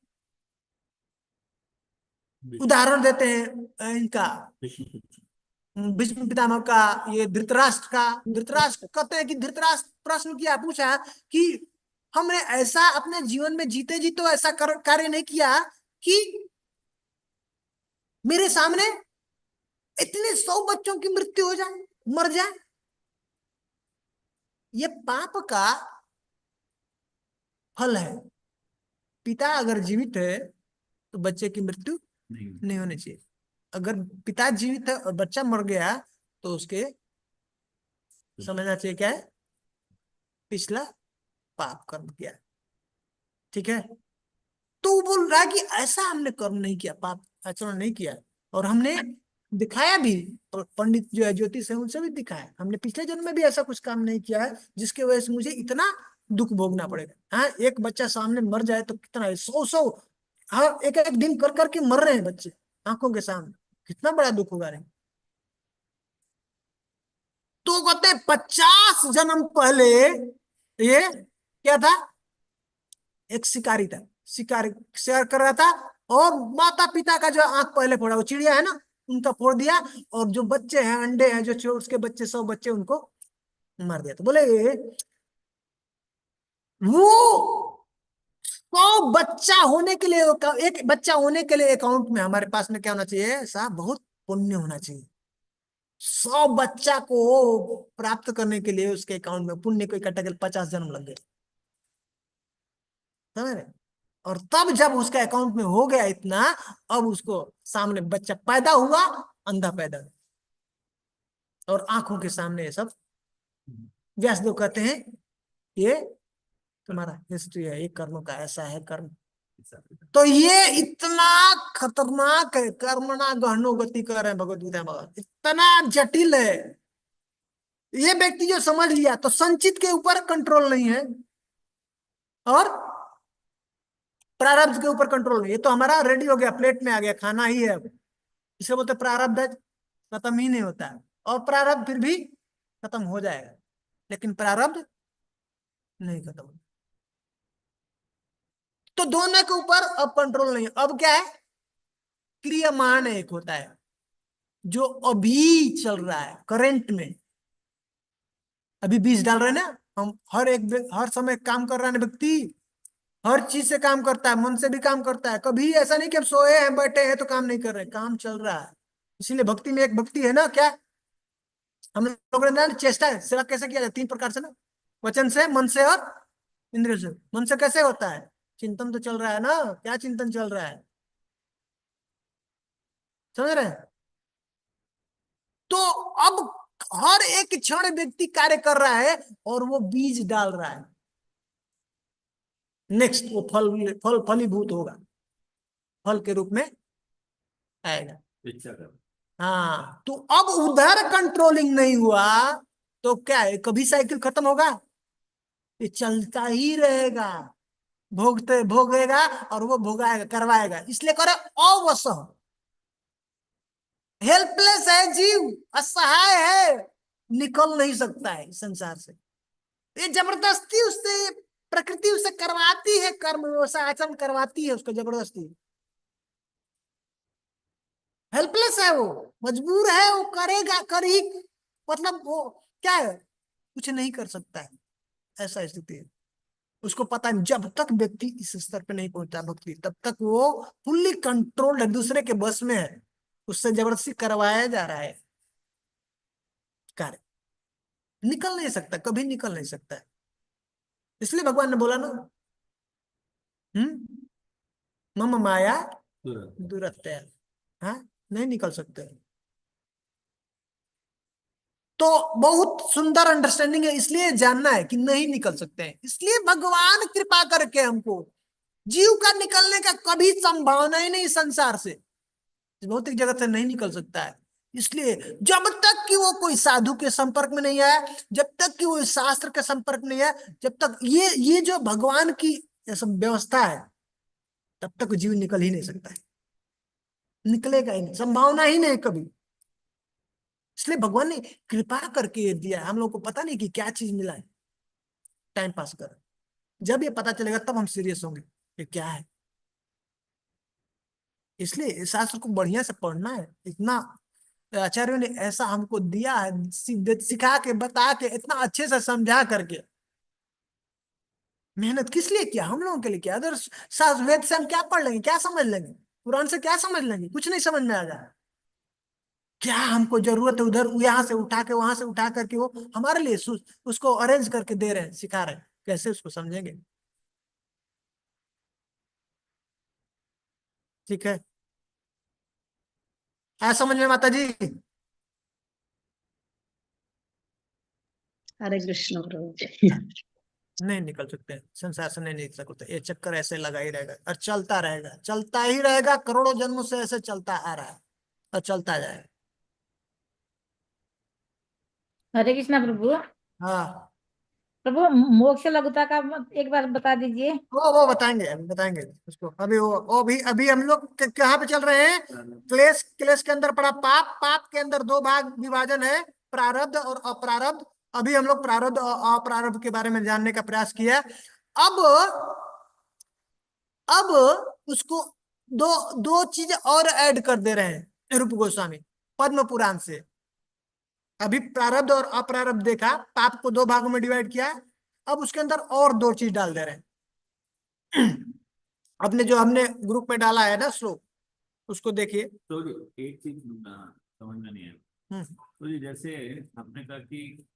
उदाहरण देते हैं इनका, भीष्म पितामह का, ये धृतराष्ट्र का। धृतराष्ट्र कहते हैं कि धृतराष्ट्र प्रश्न किया, पूछा कि हमने ऐसा अपने जीवन में जीते जी तो ऐसा कार्य नहीं किया कि मेरे सामने इतने 100 बच्चों की मृत्यु हो जाए, मर जाए। ये पाप का फल है। पिता अगर जीवित है तो बच्चे की मृत्यु नहीं होनी चाहिए। अगर पिता जीवित है और बच्चा मर गया तो उसके समझना चाहिए क्या है, पिछला पाप कर्म किया। ठीक है, तो वो बोल रहा है कि ऐसा हमने कर्म नहीं किया, पाप आचरण नहीं किया, और हमने दिखाया भी, और पंडित जो है ज्योतिष है उनसे भी दिखाया, हमने पिछले जन्म में भी ऐसा कुछ काम नहीं किया है जिसकी वजह से मुझे इतना दुख भोगना पड़ेगा। हाँ, एक बच्चा सामने मर जाए तो कितना है, 100 हाँ, एक एक दिन कर करके मर रहे हैं बच्चे आंखों के सामने, कितना बड़ा दुख होगा। नहीं तो कहते 50 जन्म पहले ये क्या था, एक शिकारी था, शिकार कर रहा था, और माता पिता का जो आंख पहले फोड़ा, वो चिड़िया है ना, उनका फोड़ दिया, और जो बच्चे हैं, अंडे हैं जो उसके बच्चे, 100 बच्चे, उनको मार दिया। तो बोले वो 100 बच्चा होने के लिए, एक बच्चा होने के लिए अकाउंट में हमारे पास में क्या होना चाहिए, ऐसा बहुत पुण्य होना चाहिए। 100 बच्चा को प्राप्त करने के लिए उसके अकाउंट में पुण्य को इकट्ठा कर 50 जन्म लग गए, समझ रहे? और तब जब उसके अकाउंट में हो गया इतना, अब उसको सामने बच्चा पैदा हुआ, अंधा पैदा हुआ। और आंखों के सामने ये सब व्यासदेव कहते हैं ये तुम्हारा हिस्ट्री है, ये कर्म का ऐसा है कर्म। तो ये इतना खतरनाक है, कर्मणा गहनो गति कर रहे हैं भगवत गीता में, इतना जटिल है। ये व्यक्ति जो समझ लिया तो संचित के ऊपर कंट्रोल नहीं है और प्रारब्ध के ऊपर कंट्रोल नहीं है, तो हमारा रेडी हो गया, प्लेट में आ गया, खाना ही है अब। इसे बोलते प्रारब्ध है, खत्म ही नहीं होता है, और प्रारब्ध फिर भी खत्म हो जाएगा, लेकिन प्रारब्ध नहीं खत्म होता। तो दोनों के ऊपर अब कंट्रोल नहीं है। अब क्या है, क्रियमाण एक होता है जो अभी चल रहा है करंट में, अभी बीज डाल रहे हैं ना हम। हर समय काम कर रहा है व्यक्ति, हर चीज से काम करता है, मन से भी काम करता है। कभी ऐसा नहीं कि अब सोए हैं बैठे हैं तो काम नहीं कर रहे, काम चल रहा है। इसीलिए भक्ति में एक भक्ति है ना, क्या हम लोगों ने चेष्टा है, सेवा कैसे किया जाए, 3 प्रकार से ना, वचन से, मन से और इंद्रिय से। मन से कैसे होता है, चिंतन तो चल रहा है ना, क्या चिंतन चल रहा है, समझ रहे हैं। तो अब हर एक क्षण व्यक्ति कार्य कर रहा है और वो बीज डाल रहा है, नेक्स्ट वो फलीभूत होगा, फल के रूप में आएगा। इच्छा कर। हाँ, तो अब उधर कंट्रोलिंग नहीं हुआ तो क्या है, कभी साइकिल खत्म होगा, ये चलता ही रहेगा, भोगेगा और वो भोगाएगा, करवाएगा। इसलिए करे अवसह, हेल्पलेस है जीव, असहाय है, निकल नहीं सकता है इस संसार से। ये जबरदस्ती उससे, प्रकृति उससे करवाती है कर्म, व्यवसाय आचरण करवाती है उसको जबरदस्ती। हेल्पलेस है वो, मजबूर है, वो करेगा, कर ही, मतलब वो क्या है, कुछ नहीं कर सकता है, ऐसा स्थिति है। उसको पता है जब तक व्यक्ति इस स्तर पे नहीं पहुंचा भक्ति, तब तक वो फुल्ली कंट्रोल्ड है, दूसरे के बस में है, उससे जबरदस्ती करवाया जा रहा है कार्य, निकल नहीं सकता, कभी निकल नहीं सकता है। इसलिए भगवान ने बोला ना, मम माया दुरत्या, हाँ, नहीं निकल सकते। तो बहुत सुंदर अंडरस्टैंडिंग है, इसलिए जानना है कि नहीं निकल सकते हैं। इसलिए भगवान कृपा करके हमको, जीव का निकलने का कभी संभावना ही नहीं संसार से, भौतिक जगत से नहीं निकल सकता है। इसलिए जब तक कि वो कोई साधु के संपर्क में नहीं आया, जब तक कि वो शास्त्र के संपर्क में नहीं आया, जब तक ये जो भगवान की सब व्यवस्था है, तब तक जीव निकल ही नहीं सकता है, निकलेगा ही नहीं, संभावना ही नहीं कभी। इसलिए भगवान ने कृपा करके ये दिया, हम लोग को पता नहीं कि क्या चीज मिला है, टाइम पास कर। जब ये पता चलेगा तब हम सीरियस होंगे ये क्या है। इसलिए इस शास्त्र को बढ़िया से पढ़ना है। इतना आचार्यों ने ऐसा हमको दिया है, सिखा के, बता के, इतना अच्छे से समझा करके। मेहनत किस लिए किया, हम लोगों के लिए किया। अगर शास्त्र वेद से हम क्या पढ़ लेंगे, क्या समझ लेंगे, कुरान से क्या समझ लेंगे, कुछ नहीं समझ में आ जाए। क्या हमको जरूरत है उधर, यहाँ से उठा के वहां से उठा करके वो हमारे लिए उसको अरेंज करके दे रहे हैं, सिखा रहे हैं, कैसे उसको समझेंगे। ठीक है, आया समझ में माता जी। हरे कृष्ण प्रभु जी। नहीं निकल सकते संसार से, नहीं निकल सकते। ये चक्कर ऐसे लगा ही रहेगा और चलता रहेगा, चलता ही रहेगा, करोड़ों जन्मों से ऐसे चलता आ रहा है और चलता जाएगा। हरे कृष्णा प्रभु। हाँ, प्रभु मोक्ष लघुता का एक बार बता दीजिए। वो बताएंगे उसको। अभी वो अभी हम लोग कहाँ पे चल रहे हैं, क्लेश के अंदर पड़ा पाप, पाप के अंदर 2 भाग विभाजन है, प्रारब्ध और अप्रारब्ध। अभी हम लोग प्रारब्ध और अप्रारब्ध के बारे में जानने का प्रयास किया। अब उसको दो दो चीज और ऐड कर दे रहे हैं रूप गोस्वामी पद्म पुराण से। अभी प्रारब्ध और अप्रारब्ध देखा, पाप को 2 भागों में डिवाइड किया, अब उसके अंदर और 2 चीज डाल दे रहे हैं। अपने जो हमने ग्रुप में डाला है ना श्लोक, उसको देखिए। तो एक चीज समझ में नहीं आया। तो ये जैसे आपने कहा कि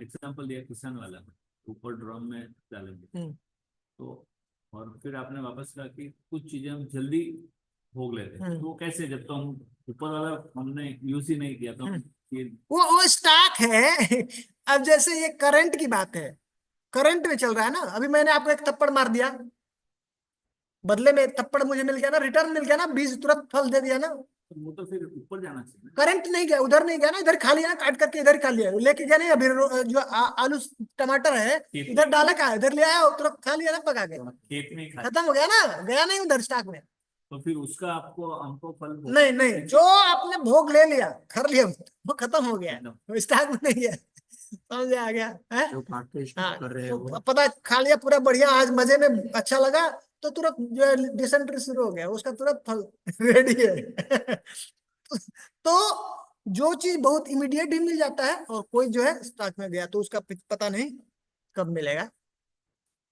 एग्जाम्पल दिया किसान वाला, ऊपर ड्रम में डालेंगे, तो और फिर आपने वापस कहा कि कुछ चीजें हम जल्दी भोग लेते हैं, तो वो कैसे, जब तो हम ऊपर वाला हमने यूज ही नहीं किया, तो हम ये वो स्टॉक है। अब जैसे ये करंट की बात है, करंट में चल रहा है ना, अभी मैंने आपको एक थप्पड़ मार दिया, बदले में थप्पड़ मुझे मिल गया ना, रिटर्न मिल गया ना, बीज तुरंत फल दे दिया ना। तो वो तो फिर ऊपर जाना चाहिए ना। करंट नहीं गया, उधर नहीं गया ना, इधर खा लिया ना, काट करके इधर खा लिया, लेके गया नहीं। अभी जो आलू टमाटर है इधर डाला, का इधर ले आया, तुरंत खा लिया ना पका के, खेत में ही खा, खत्म हो गया ना, गया नहीं उधर स्टॉक में। तो फिर उसका आपको हमको फल नहीं नहीं, जो आपने भोग ले लिया, कर लिया, वो खत्म हो गया, वो स्टॉक में नहीं है। समझ आ गया है? जो काटते हाँ, कर रहे तो हो पता खा लिया पूरा बढ़िया, आज मजे में अच्छा लगा, तो तुरंत जो है डिसेंट्री शुरू हो गया, उसका तुरंत फल रेडी है। तो जो चीज बहुत इमीडिएट ही मिल जाता है, और कोई जो है स्टॉक में गया तो उसका पता नहीं कब मिलेगा।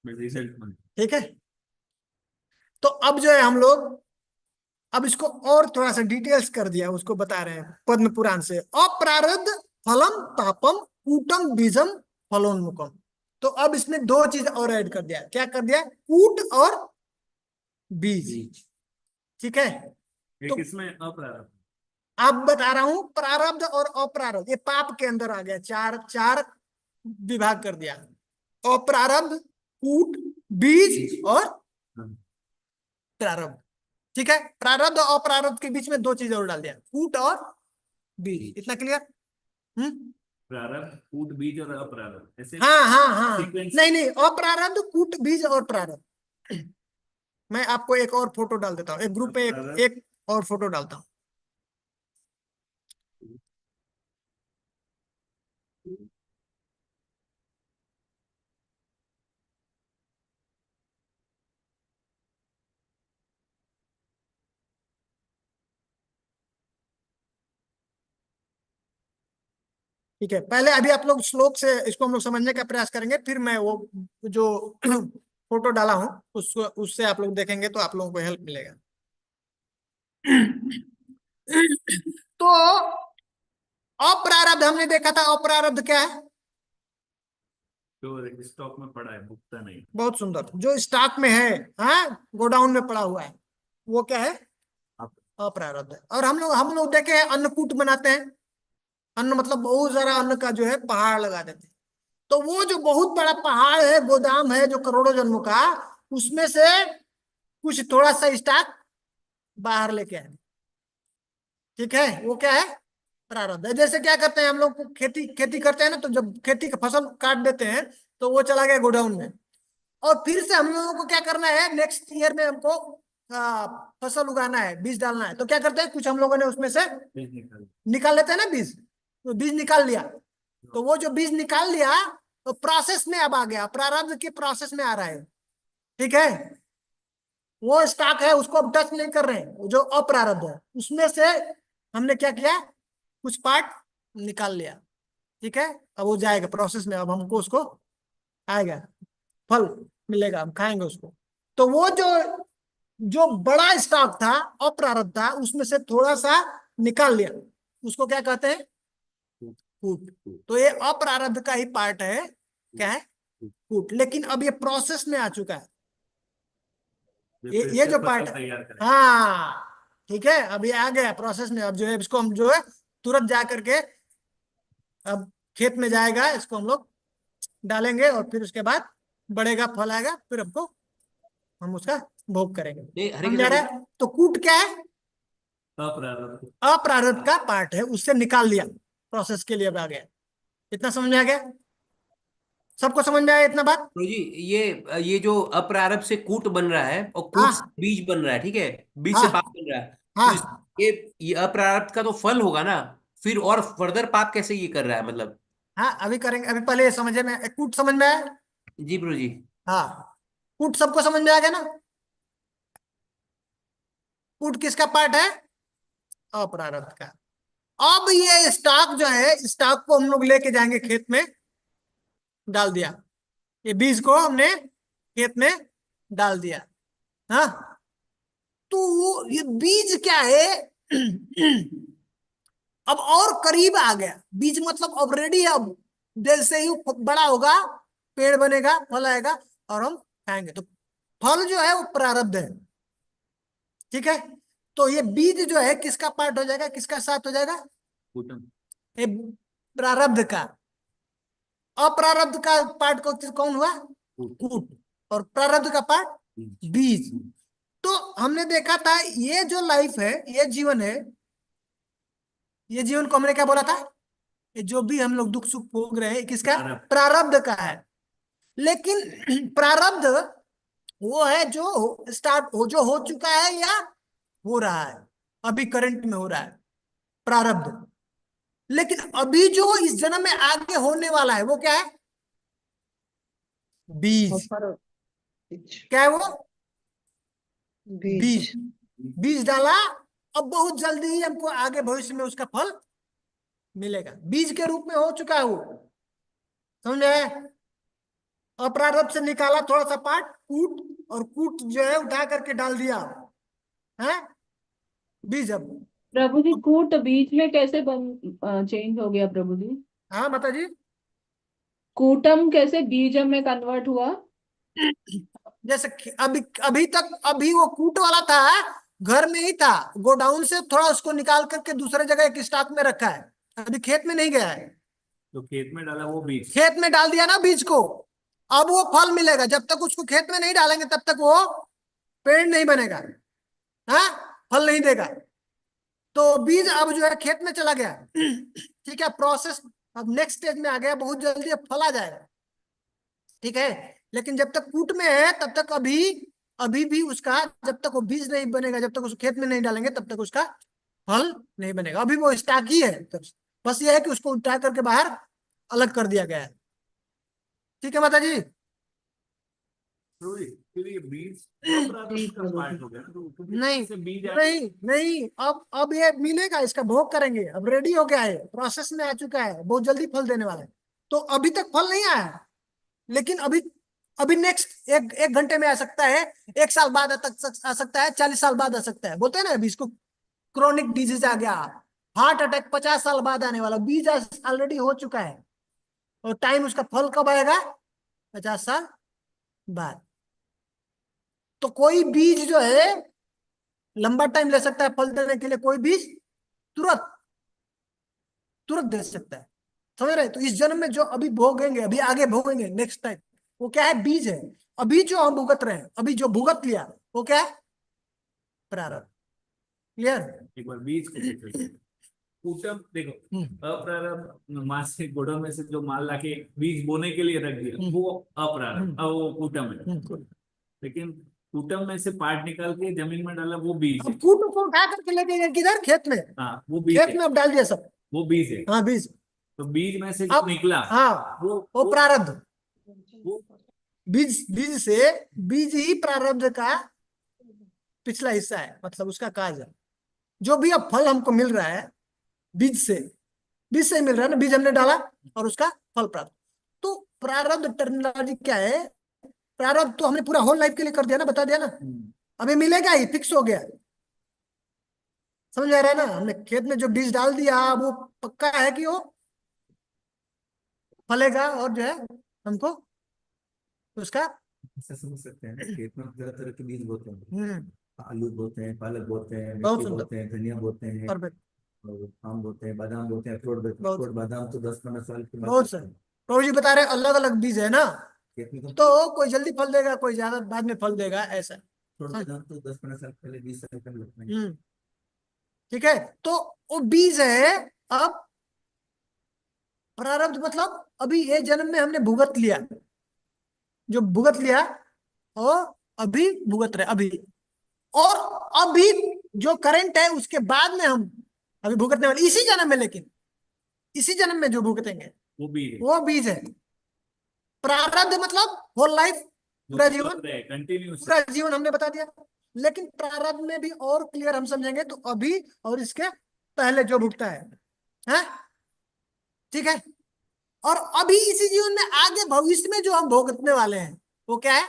रिजल्ट में। ठीक है, तो अब जो है हम लोग अब इसको और थोड़ा सा डिटेल्स कर दिया, उसको बता रहे हैं पद्म पुराण से। अप्रारब्ध फलम पापम कूटम बीजम फलोन्मुखम। तो अब इसमें दो चीज और ऐड कर दिया, क्या कर दिया? कूट और बीज। ठीक है, एक इसमें अप्रारब्ध, अब बता रहा हूं प्रारब्ध और अप्रारब्ध, ये पाप के अंदर आ गया, चार चार विभाग कर दिया। अप्रारब्ध, कूट, बीज और प्रारब्ध। ठीक है, प्रारब्ध और अप्रारब्ध के बीच में दो चीज और डाल दिया, कूट और बीज। इतना क्लियर? प्रारब्ध, कूट, बीज और अप्रारब्ध, ऐसे हाँ हाँ हाँ, सीक्वेंस। नहीं नहीं, अप्रारब्ध, कूट, बीज और प्रारब्ध। मैं आपको एक और फोटो डाल देता हूँ, एक ग्रुप में एक और फोटो डालता हूँ। ठीक है, पहले अभी आप लोग श्लोक से इसको हम लोग समझने का प्रयास करेंगे, फिर मैं वो जो फोटो डाला हूं उसको उससे आप लोग देखेंगे तो आप लोगों को हेल्प मिलेगा। तो अप्रारब्ध हमने देखा था, अप्रारब्ध क्या है? जो स्टॉक में पड़ा है, भुगता नहीं। बहुत सुंदर, जो स्टॉक में है, हाँ, गोडाउन में पड़ा हुआ है, वो क्या है? अप्रारब्ध है। और हम लोग देखे हैं अन्नकूट बनाते हैं, अन्न मतलब बहुत सारा अन्न का जो है पहाड़ लगा देते हैं। तो वो जो बहुत बड़ा पहाड़ है, गोदाम है जो करोड़ों जन्मों का, उसमें से कुछ थोड़ा सा स्टॉक बाहर लेके आए। ठीक है, वो क्या है? प्रारब्ध है। जैसे क्या करते हैं हम लोग, खेती खेती करते हैं ना, तो जब खेती का फसल काट देते हैं तो वो चला गया गोडाउन में, और फिर से हम लोगों को क्या करना है, नेक्स्ट ईयर में हमको फसल उगाना है, बीज डालना है, तो क्या करते हैं, कुछ हम लोगों ने उसमें से निकाल लेते हैं ना बीज, तो बीज निकाल लिया, तो वो जो बीज निकाल लिया तो प्रोसेस में अब आ गया, प्रारब्ध के प्रोसेस में आ रहा है। ठीक है, वो स्टॉक है उसको अब टच नहीं कर रहे हैं, जो अप्रारब्ध है उसमें से हमने क्या किया, कुछ पार्ट निकाल लिया। ठीक है, अब वो जाएगा प्रोसेस में, अब हमको उसको आएगा, फल मिलेगा, हम खाएंगे उसको। तो वो जो जो बड़ा स्टॉक था, अप्रारब्ध था, उसमें से थोड़ा सा निकाल लिया, उसको क्या कहते हैं? कूट। तो ये अप्रारब्ध का ही पार्ट है, क्या है? कूट। लेकिन अब ये प्रोसेस में आ चुका है, ये जो पार्ट है, तैयार करें। हाँ ठीक है, अब ये आ गया प्रोसेस में। अब जो है इसको हम जो है तुरंत जा करके अब खेत में जाएगा, इसको हम लोग डालेंगे, और फिर उसके बाद बढ़ेगा, फल आएगा, फिर हमको हम उसका भोग करेंगे। समझ आ रहा है? तो कूट क्या है? अप्रारब्ध, अप्रारब्ध का पार्ट है, उससे निकाल लिया, प्रोसेस के लिए अब आ गया। इतना समझ में आ गया? सबको समझ में आया इतना बात? तो जी ये जो अप्रारब्ध से कूट बन रहा है और कूट से हाँ बीज बन रहा है, ठीक है, बीज से हाँ पाप बन रहा है, तो हाँ ये अप्रारब्ध का तो फल होगा ना, फिर और फर्दर पाप कैसे ये कर रहा है मतलब? हाँ, अभी करेंगे, अभी पहले ये समझे में, कूट समझ में आया? जी ब्रो जी। हाँ, कूट सबको समझ में आ गया ना? कूट किसका पार्ट है? अप्रारब्ध का। अब ये स्टॉक जो है, स्टॉक को हम लोग लेके जाएंगे खेत में, डाल दिया, ये बीज को हमने खेत में डाल दिया। हाँ, तो ये बीज क्या है? अब और करीब आ गया बीज, मतलब अब रेडी है, अब जैसे ही बड़ा होगा, पेड़ बनेगा, फल आएगा, और हम खाएंगे। तो फल जो है वो प्रारब्ध है। ठीक है, तो ये बीज जो है किसका पार्ट हो जाएगा, किसका साथ हो जाएगा? कूटम, ये प्रारब्ध का। अप्रारब्ध का पार्ट कौन हुआ? कूट। और प्रारब्ध का पार्ट बीज। तो हमने देखा था ये जो लाइफ है, ये जीवन है, ये जीवन को हमने क्या बोला था? ये जो भी हम लोग दुख सुख भोग रहे हैं किसका? प्रारब्ध का है। लेकिन प्रारब्ध वो है जो स्टार्ट हो, जो हो चुका है या हो रहा है, अभी करंट में हो रहा है प्रारब्ध। लेकिन अभी जो इस जन्म में आगे होने वाला है वो क्या है? बीज। क्या है वो? बीज। बीज डाला, अब बहुत जल्दी ही हमको आगे भविष्य में उसका फल मिलेगा। बीज के रूप में हो चुका है वो, समझे? अप्रारब्ध से निकाला थोड़ा सा पार्ट कूट, और कूट जो है उठा करके डाल दिया है बीज। अब प्रभु जी कूट बीज में कैसे चेंज हो गया प्रभु जी? हाँ माता जी, कूटम कैसे बीजम में कन्वर्ट हुआ? जैसे अभी अभी तक अभी वो कूट वाला था, घर में ही था, गोडाउन से थोड़ा उसको निकाल करके दूसरे जगह एक स्टॉक में रखा है, अभी खेत में नहीं गया है। तो खेत में डाला वो बीज, खेत में डाल दिया ना बीज को, अब वो फल मिलेगा। जब तक उसको खेत में नहीं डालेंगे तब तक वो पेड़ नहीं बनेगा, हाँ, फल नहीं देगा। तो बीज अब जो है खेत में चला गया, ठीक है, प्रोसेस अब नेक्स्ट स्टेज में आ गया, बहुत जल्दी अब फल आ जाएगा, ठीक है। लेकिन जब तक कूट में है तब तक अभी भी उसका, जब तक वो बीज नहीं बनेगा, जब तक उसको खेत में नहीं डालेंगे तब तक उसका फल नहीं बनेगा। अभी वो स्टॉक ही है, तो बस ये है कि उसको उठा करके बाहर अलग कर दिया गया है, ठीक है माता जी। फिर ये बीज प्रारब्ध का पार्ट हो गया ना, तो नहीं से बीज नहीं, अब ये मिलेगा, इसका भोग करेंगे, अब रेडी हो गया है, प्रोसेस में आ चुका है, बहुत जल्दी फल देने वाला है। तो अभी तक फल नहीं आया, लेकिन अभी नेक्स्ट एक घंटे में आ सकता है, 1 साल बाद आ सकता है, 40 साल बाद आ सकता है। बोलते हैं ना अभी इसको क्रोनिक डिजीज आ गया, हार्ट अटैक 50 साल बाद आने वाला, बीज ऑलरेडी हो चुका है, और टाइम उसका फल कब आएगा? 50 साल बाद। तो कोई बीज जो है लंबा टाइम ले सकता है फल देने के लिए, कोई बीज तुरंत दे सकता है, समझ रहे? तो इस जन्म में जो अभी भोगेंगे, अभी आगे भोगेंगे नेक्स्ट टाइम, वो क्या है? बीज है। अभी जो हम भुगत रहे हैं, अभी जो भुगत लिया वो क्या है? प्रारब्ध। क्लियर? एक बार बीज को देखो। कूटम देखो, अप्रारब्ध माल से, गोडाउन में से जो माल लाके बीज बोने के लिए रख दिया वो अप्रारब्ध, वो कूटम है। लेकिन कूटम में से पार्ट निकाल के जमीन में डाला वो बीज है। अब कूट को उठा करके लेके गए किधर? खेत में। हाँ वो बीज खेत है, में अब डाल दिया सब, वो बीज है। हाँ बीज। तो बीज में से जो अब निकला हाँ वो प्रारब्ध, वो बीज से, बीज ही प्रारब्ध का पिछला हिस्सा है, मतलब उसका काज है। जो भी अब फल हमको मिल रहा है बीज से ही मिल रहा है ना, बीज हमने डाला और उसका फल प्राप्त। तो प्रारब्ध टर्मिनोलॉजी क्या है? प्रारब्ध तो हमने पूरा होल लाइफ के लिए कर दिया ना, बता दिया ना, अभी मिलेगा ही, फिक्स हो गया, समझ आ रहा है ना? हमने खेत में जो बीज डाल दिया वो पक्का है कि वो फलेगा, और जो है हमको उसका ऐसा समझ सकते हैं ना, खेत में तरह तरह के बीज बोते हैं, आलू बोते हैं, पालक बोते हैं, बहुत मिर्ची सुंदर, बोते हैं, धनिया बोते हैं, परफेक्ट, और आम बोते हैं, बादाम बोते हैं, अखरोट बादाम तो 10-15 साल के बाद बहुत सही। प्रभु जी बता रहे अलग अलग बीज है ना, खेत में तो कोई जल्दी फल देगा, कोई ज्यादा बाद में फल देगा, ऐसा। अखरोट बादाम तो 10-15 साल पहले, 20 साल पहले लगते हैं। ठीक है, तो वो बीज है। अब प्रारब्ध मतलब अभी ये जन्म में हमने भुगत लिया, जो भुगत लिया और अभी भुगत रहे अभी, और अभी जो करंट है उसके बाद में हम अभी भुगतने वाले इसी जन्म में, लेकिन इसी जन्म में जो भुगतेंगे वो बीज है। प्रारब्ध मतलब होल लाइफ, पूरा जीवन, कंटिन्यूस, पूरा जीवन हमने बता दिया। लेकिन प्रारब्ध में भी और क्लियर हम समझेंगे तो अभी और इसके पहले जो भुगता है, ठीक है। और अभी इसी जीवन में आगे भविष्य में जो हम भुगतने वाले हैं वो क्या है?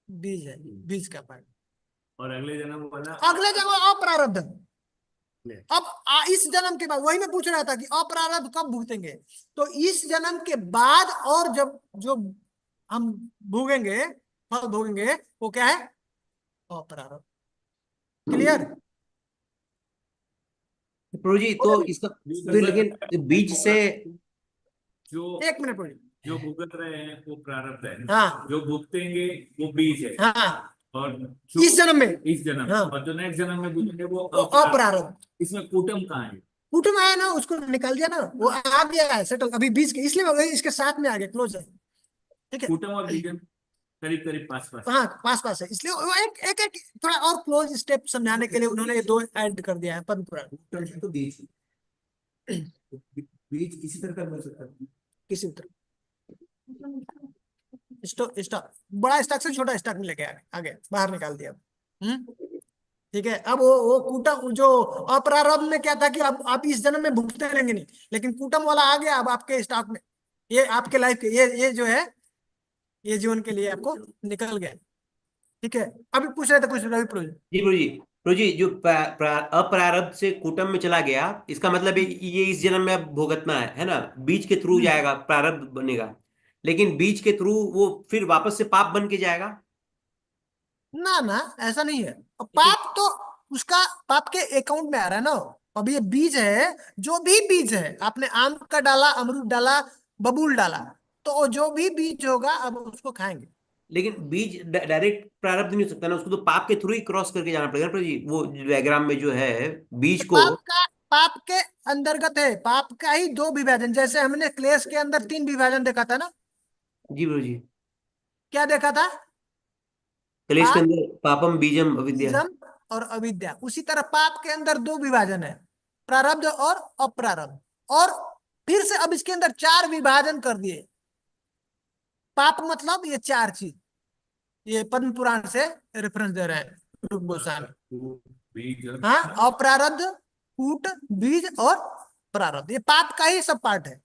बीज है, बीज का पार्ट। और अगले जन्म वाला, अगले जन्म अप्रारब्ध। अब इस जन्म के बाद वही मैं पूछ रहा था कि अप्रारब्ध कब भुगतेंगे, तो इस जन्म के बाद, और जब जो हम भोगेंगे, फल भोगेंगे, वो क्या है? अप्रारब्ध। क्लियर? प्रभु जी तो इसका फिर लेकिन बीज से जो एक मिनट प्रभु जी। जो भुगत रहे हैं वो प्रारब्ध है, हाँ जो भुगतेंगे वो बीज है, हाँ और इस जन्म में इस जन्म हाँ। और जो नेक्स्ट जन्म में भुगतेंगे वो वो अप्रारब्ध। इसमें कूटम कहाँ है? कुटुंब आया ना, उसको निकाल दिया ना, वो आ गया है सेटल अभी बीच के, इसलिए वो इसके साथ में आ गया, क्लोज है। ठीक है कूटम और बीजम करीब करीब पास पास। हाँ पास पास है, इसलिए वो एक थोड़ा और क्लोज स्टेप समझाने के लिए उन्होंने ये दो ऐड कर दिया है पद्म पुराण। कूटम से तो बीज, बीज किसी तरह का बन सकता है। किसी तरह स्टॉक बड़ा स्टॉक से छोटा स्टॉक में लेके आगे बाहर निकाल दिया। ठीक है। अब वो कूटम जो अप्रारब्ध में क्या था कि अब आप इस जन्म में भुगते रहेंगे नहीं, लेकिन कूटम वाला आ गया अब आपके स्टॉक में, ये आपके लाइफ के ये जो है ये जीवन के लिए आपको निकल गया। ठीक है। अभी पूछ रहे थे कुछ रवि प्रभु जी प्रभु जी, प्रभु जी जो अप्रारब्ध से कूटम में चला गया, इसका मतलब ये इस जन्म में अब भुगतना है ना? बीज के थ्रू जाएगा, प्रारब्ध बनेगा, लेकिन बीज के थ्रू वो फिर वापस से पाप बन के जाएगा। ना ऐसा नहीं है। और पाप तो उसका पाप के अकाउंट में आ रहा है ना। अब ये बीज है, जो भी बीज है, आपने आम का डाला, अमरूद डाला, बबूल डाला, तो जो भी बीज होगा अब उसको खाएंगे। लेकिन बीज डायरेक्ट प्रारब्ध नहीं हो सकता ना, उसको तो पाप के थ्रू ही क्रॉस करके जाना पड़ेगा ना प्रभु जी। वो डायग्राम में जो है बीज को पाप के अंतर्गत है, पाप का ही दो विभाजन, जैसे हमने क्लेश के अंदर 3 विभाजन देखा था ना। जी प्रभु जी, क्या देखा था? कलेश के पाप, अंदर पापम बीजम अविद्या। बीजम और अविद्या। उसी तरह पाप के अंदर 2 विभाजन है, प्रारब्ध और अप्रारब्ध। और फिर से अब इसके अंदर 4 विभाजन कर दिए। पाप मतलब ये 4 चीज, ये पद्म पुराण से रेफरेंस दे रहे हैं रूप गोस्वामी। हाँ, अप्रारब्ध, कूट, बीज और प्रारब्ध, ये पाप का ही सब पार्ट है।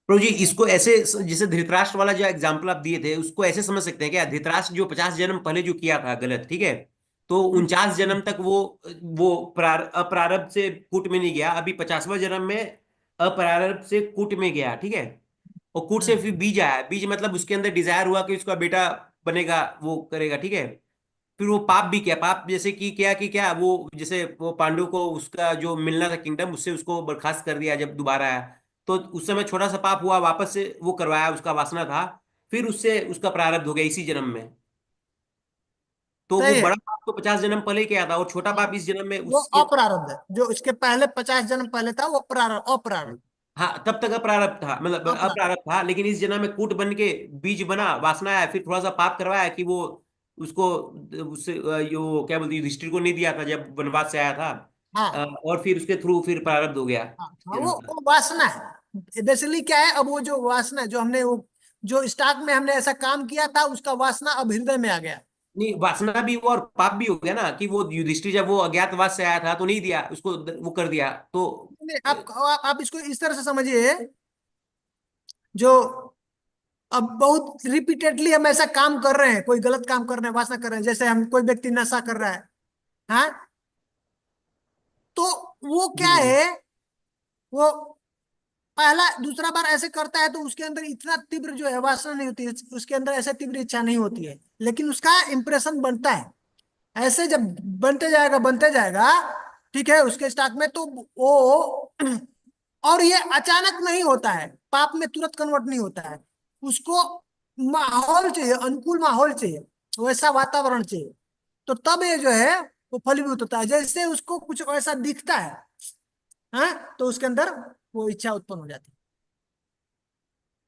प्रभु जी इसको ऐसे, जैसे धृतराष्ट्र वाला जो एग्जाम्पल आप दिए थे, उसको ऐसे समझ सकते हैं क्या? धृतराष्ट्र जो 50 जन्म पहले जो किया था गलत, ठीक है, तो 49 जन्म तक वो अप्रारब्ध से कूट में नहीं गया, अभी 50वां जन्म में अप्रारब्ध से कूट में गया, ठीक है, और कूट से फिर बीज आया। बीज मतलब उसके अंदर डिजायर हुआ कि उसका बेटा बनेगा, वो करेगा, ठीक है। फिर वो पाप भी किया, पाप जैसे कि क्या वो, जैसे वो पांडु को उसका जो मिलना था किंगडम, उससे उसको बर्खास्त कर दिया जब दोबारा आया, तो उस समय छोटा सा पाप हुआ, वापस से वो करवाया, उसका वासना था, फिर उससे उसका प्रारब्ध हो गया इसी जन्म में। तो वो सही है। बड़ा पाप तो 50 जन्म पहले किया था, और छोटा पाप इस जन्म में वो उसके। अप्रारब्ध है, जो इसके पहले 50 जन्म पहले था वो अप्रारब्ध। हाँ, तब तक अप्रारब्ध था, मतलब अप्रारब्ध था, लेकिन इस जन्म में कूट बन के बीज बना, वासना आया, फिर थोड़ा सा पाप करवाया कि वो उसको उससे यो क्या बोलते, युधिष्ठिर को नहीं दिया था जब वनवास से आया था। हाँ और फिर उसके थ्रू फिर प्रारब्ध हो गया हाँ, जन्म का। वो वासना है बेसिकली। क्या है, अब वो जो वासना है, जो हमने वो जो स्टार्ट में हमने ऐसा काम किया था, उसका वासना अब हृदय में आ गया। नहीं, वासना भी हुआ और पाप भी हो गया ना, कि वो युधिष्ठिर जब वो अज्ञातवास से आया था तो नहीं दिया उसको, वो कर दिया तो। आप इसको इस तरह से समझिए, जो अब बहुत रिपीटेडली हम ऐसा काम कर रहे हैं, कोई गलत काम कर रहे हैं, वासना कर रहे हैं, जैसे हम कोई व्यक्ति नशा कर रहा है, हाँ, तो वो क्या है, वो पहला दूसरा बार ऐसे करता है तो उसके अंदर इतना तीव्र जो है वासना नहीं होती है, उसके अंदर ऐसे तीव्र इच्छा नहीं होती है, लेकिन उसका इंप्रेशन बनता है। ऐसे जब बनते जाएगा, ठीक है, उसके स्टार्ट में तो वो और ये अचानक नहीं होता है, पाप में तुरंत कन्वर्ट नहीं होता है, उसको माहौल चाहिए, अनुकूल माहौल चाहिए, वैसा वातावरण चाहिए, तो तब ये जो है वो फलीभूत होता है। जैसे उसको कुछ ऐसा दिखता है, हाँ, तो उसके अंदर वो इच्छा उत्पन्न हो जाती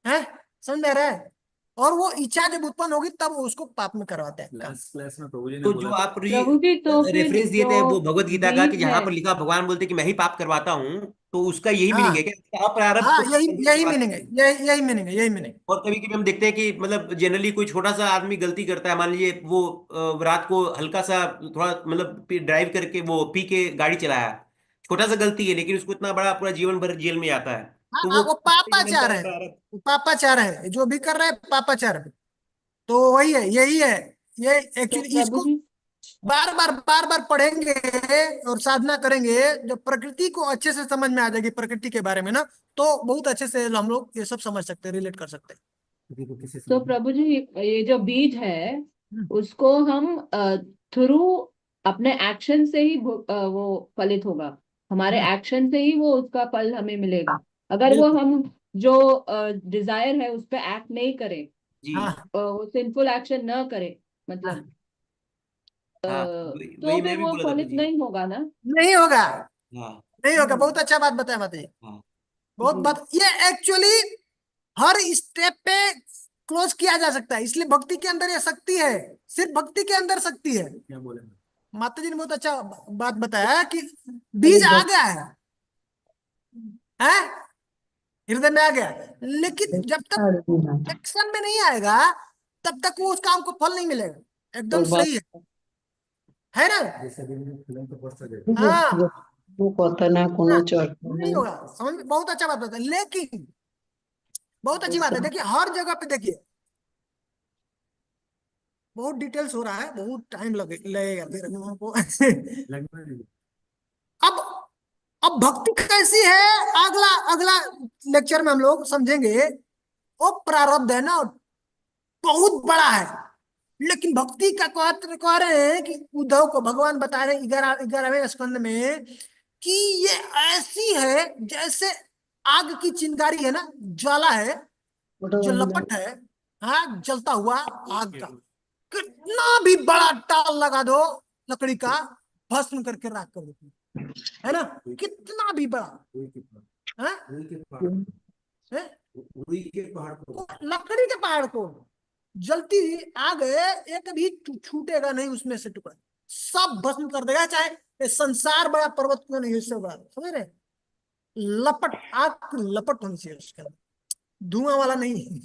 है, समझ में आ रहा है? और वो इच्छा जब उत्पन्न होगी तब वो उसको पाप में करवाते हैं। क्लास में प्रभु जी ने तो बोला जो था, आप प्रभु जी तो फिर रेफरेंस दिए थे जो वो भगवत गीता का, कि बीज जहां है, पर लिखा, भगवान बोलते कि मैं ही पाप करवाता हूँ, तो उसका यही मीनिंग है हाँ क्या? अप्रारब्ध हाँ, को यही मीनिंग है, यही मीनिंग है, यही मीनिंग। और कभी कभी हम देखते हैं कि मतलब जनरली कोई छोटा सा आदमी गलती करता है, मान लीजिए वो रात को हल्का सा थोड़ा मतलब ड्राइव करके वो पी के गाड़ी चलाया, छोटा सा गलती है, लेकिन उसको इतना बड़ा पूरा जीवन भर जेल में जाता है, हाँ तो हाँ, वो वो पापाचार है, वो पापाचार है, जो भी कर रहे हैं पापाचार है। तो वही है, यही है, ये तो एक्चुअली प्रभु इसको जी बार बार पढ़ेंगे और साधना करेंगे, जब प्रकृति को अच्छे से समझ में आ जाएगी, प्रकृति के बारे में ना, तो बहुत अच्छे से हम लोग ये सब समझ सकते हैं, रिलेट कर सकते हैं। तो प्रभु जी ये जो बीज है हम्म। उसको हम थ्रू अपने एक्शन से ही वो फलित होगा। हमारे एक्शन से ही वो उसका फल हमें मिलेगा। अगर वो बिल्कुल। हम जो डिजायर है उस पर एक्ट नहीं करें, जी हाँ सिंफुल एक्शन न करें, हाँ, मतलब हाँ, तो वही फिर मैं भी वो बोला था फलित जी। नहीं होगा ना। नहीं होगा, हाँ नहीं होगा। बहुत अच्छा बात बताया माता जी, हाँ बहुत जी। बात। ये एक्चुअली हर स्टेप पे क्लोज किया जा सकता है, इसलिए भक्ति के अंदर ये शक्ति है, सिर्फ भक्ति के अंदर शक्ति है। क्या बोले? माता जी ने बहुत अच्छा बात बताया कि बीज आ गया है हृदय में आ गया, लेकिन जब तक एक्शन में नहीं आएगा तब तक वो उस काम को फल नहीं मिलेगा। एकदम सही है ना? जैसे अभी मैंने फिल्म का पोस्टर देखा। हाँ पतना कोनो हाँ, चढ़ नहीं होगा। समझ में बहुत अच्छा बात बताया, लेकिन बहुत अच्छी बात है। देखिए हर जगह पे देखिए, बहुत डिटेल्स हो रहा है, बहुत टाइम लगेगा फिर हम लोगों को। लगना नहीं। अब अब भक्ति कैसी है, अगला अगला लेक्चर में हम लोग समझेंगे। वो प्रारब्ध है ना, बहुत बड़ा है। लेकिन भक्ति का कह रहे हैं कि उद्धव को भगवान बता रहे हैं 11वें स्कंद में कि ये ऐसी है जैसे आग की चिंगारी है ना, ज्वाला है जो लपट है, हाँ, जलता हुआ आग का। कितना भी बड़ा टाल लगा दो लकड़ी का, भस्म करके राख कर देती है ना, कितना भी बड़ा। हाँ? उड़ी के पहाड़, है? उड़ी के पहाड़ को। लकड़ी के पहाड़ को जलती आग है, एक भी छूटेगा नहीं उसमें से टुकड़ा, सब भस्म कर देगा। चाहे ये संसार बड़ा पर्वत क्यों नहीं, इससे बड़ा, समझ रहे? लपट, आग की लपट होनी चाहिए उसके अंदर, धुआं वाला नहीं।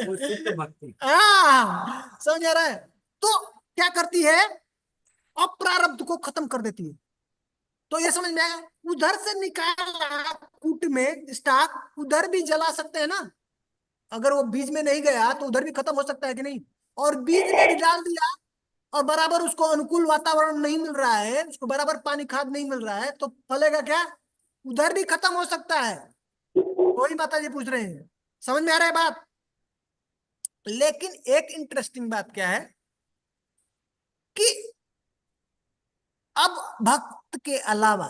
वो शुद्ध भक्ति। समझ आ रहा है? तो क्या करती है, अप्रारब्ध को खत्म कर देती है। तो ये समझ में आया, उधर से निकाला कूट में स्टाक, उधर भी जला सकते हैं ना। अगर वो बीज में नहीं गया तो उधर भी खत्म हो सकता है कि नहीं? और बीज में भी डाल दिया और बराबर उसको अनुकूल वातावरण नहीं मिल रहा है, उसको बराबर पानी खाद नहीं मिल रहा है, तो फलेगा क्या? उधर भी खत्म हो सकता है। वही माता जी पूछ रहे हैं, समझ में आ रहा है बात? लेकिन एक इंटरेस्टिंग बात क्या है कि अब भक्त के अलावा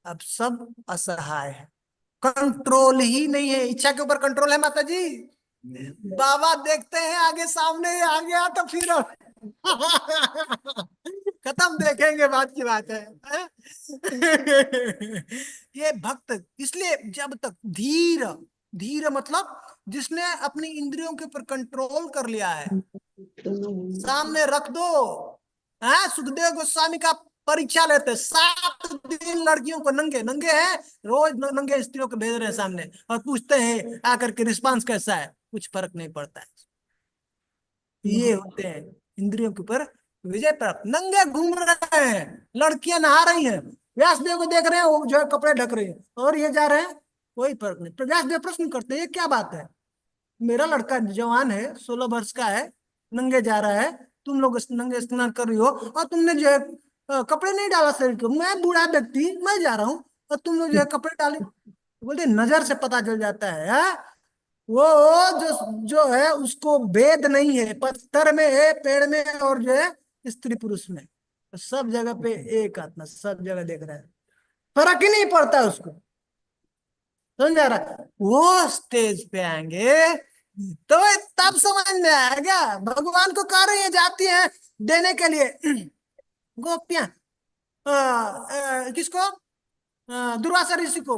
अब सब असहाय है, कंट्रोल ही नहीं है। इच्छा के ऊपर कंट्रोल है माता जी? बाबा देखते हैं आगे सामने आ गया तो फिर खत्म, देखेंगे, बात की बात है। ये भक्त इसलिए जब तक धीर, धीर मतलब जिसने अपनी इंद्रियों के ऊपर कंट्रोल कर लिया है, सामने रख दो। हाँ, सुखदेव गोस्वामी का परीक्षा लेते, 7 दिन लड़कियों को नंगे नंगे हैं, रोज नंगे स्त्रियों को भेज रहे हैं सामने और पूछते हैं आकर के रिस्पांस कैसा है, कुछ फर्क नहीं पड़ता है। ये होते हैं इंद्रियों के ऊपर विजय प्राप्त। नंगे घूम रहे हैं, लड़कियां नहा रही हैं, व्यासदेव को देख रहे हैं वो जो है कपड़े ढक रहे हैं, और ये जा रहे हैं, कोई फर्क नहीं। तो व्यासदेव प्रश्न करते हैं ये क्या बात है, मेरा लड़का जवान है, 16 वर्ष का है, नंगे जा रहा है, तुम लोग नंगे स्नान कर रही हो, और तुमने जो है कपड़े नहीं डाला शरीर को, मैं बूढ़ा व्यक्ति मैं जा रहा हूँ और तुम लोग जो है कपड़े डाले। बोलते नजर से पता चल जाता है, वो जो है उसको भेद नहीं है, पत्थर में है, पेड़ में, और जो है स्त्री पुरुष में, तो सब जगह पे एक आत्मा, सब जगह देख रहा है, फर्क ही नहीं पड़ता उसको। समझ आ रहा है? वो स्टेज पे आएंगे तो तब समझ में आएगा। भगवान को कह रही है, जाती है देने के लिए गोपियां, किसको, दुर्वासा ऋषि को,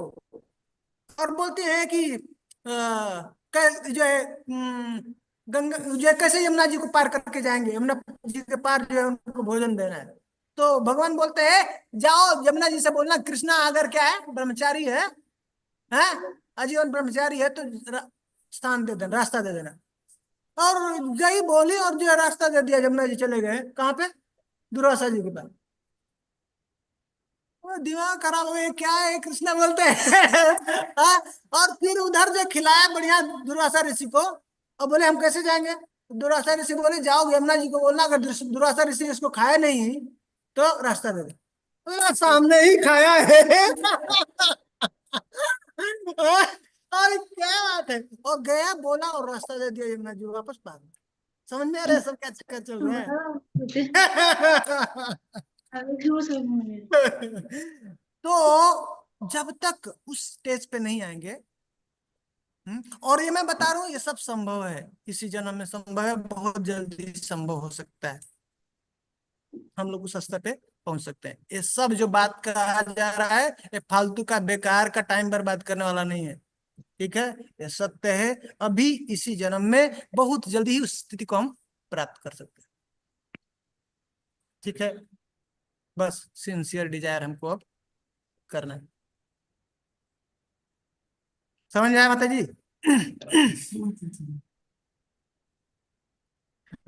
और बोलते हैं कि जो है गंगा जो है कैसे यमुना जी को पार करके जाएंगे, यमुना जी के पार जो है उनको भोजन देना है। तो भगवान बोलते हैं जाओ यमुना जी से बोलना कृष्णा अगर क्या है, ब्रह्मचारी है, आजीवन ब्रह्मचारी है, तो स्थान दे देना, रास्ता दे देना। और गई बोली और जो है रास्ता दे दिया, यमुना जी चले गए कहाँ पे, दुर्वासा जी के पास। वो दिमाग खराब हो गया, क्या है कृष्णा बोलते हैं। और फिर उधर जो खिलाया बढ़िया दुर्वासा ऋषि को, और बोले हम कैसे जाएंगे, दुर्वासा ऋषि बोले जाओ यमुना जी को बोलना, अगर दुर्वासा ऋषि इसको खाया नहीं तो रास्ता दे दे। सामने ही खाया है। और क्या बात है, और गया बोला और रास्ता दे दिया, यमुना जी वापस पार। समझ में आ रहा है सब क्या चक्कर चल रहा है? तो जब तक उस स्टेज पे नहीं आएंगे, और ये मैं बता रहा हूँ ये सब संभव है, इसी जन्म में संभव है, बहुत जल्दी संभव हो सकता है, हम लोग उस स्तर पे पहुंच सकते हैं। ये सब जो बात कहा जा रहा है ये फालतू का बेकार का टाइम बर्बाद करने वाला नहीं है, ठीक है, ये सत्य है। अभी इसी जन्म में बहुत जल्दी ही उस स्थिति को हम प्राप्त कर सकते हैं, ठीक है, बस सिंसियर डिजायर हमको अब करना है। समझ में आया माता जी?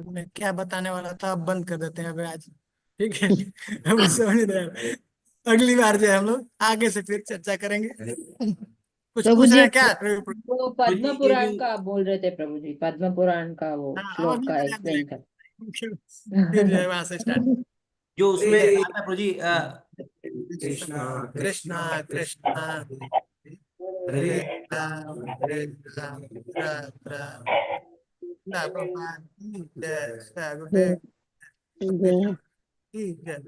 मैं क्या बताने वाला था, अब बंद कर देते हैं अब आज, ठीक है। अब समझ रहे हैं, अगली बार जो है हम लोग आगे से फिर चर्चा करेंगे। कुछ प्रभु पूछ जी रहे हैं क्या? वो पद्म पुराण का बोल रहे थे प्रभु जी, पद्म पुराण का वो हाँ, श्लोक अगली का बार याद एक्सप्लेन दिलाएंगे। कर। फिर जो है वहां से स्टार्ट। जो उसमें आता है प्रभु जी कृष्णा कृष्णा कृष्णा हरे राम हरे राम राम राम भगवान की जय, सागुदेव की जय।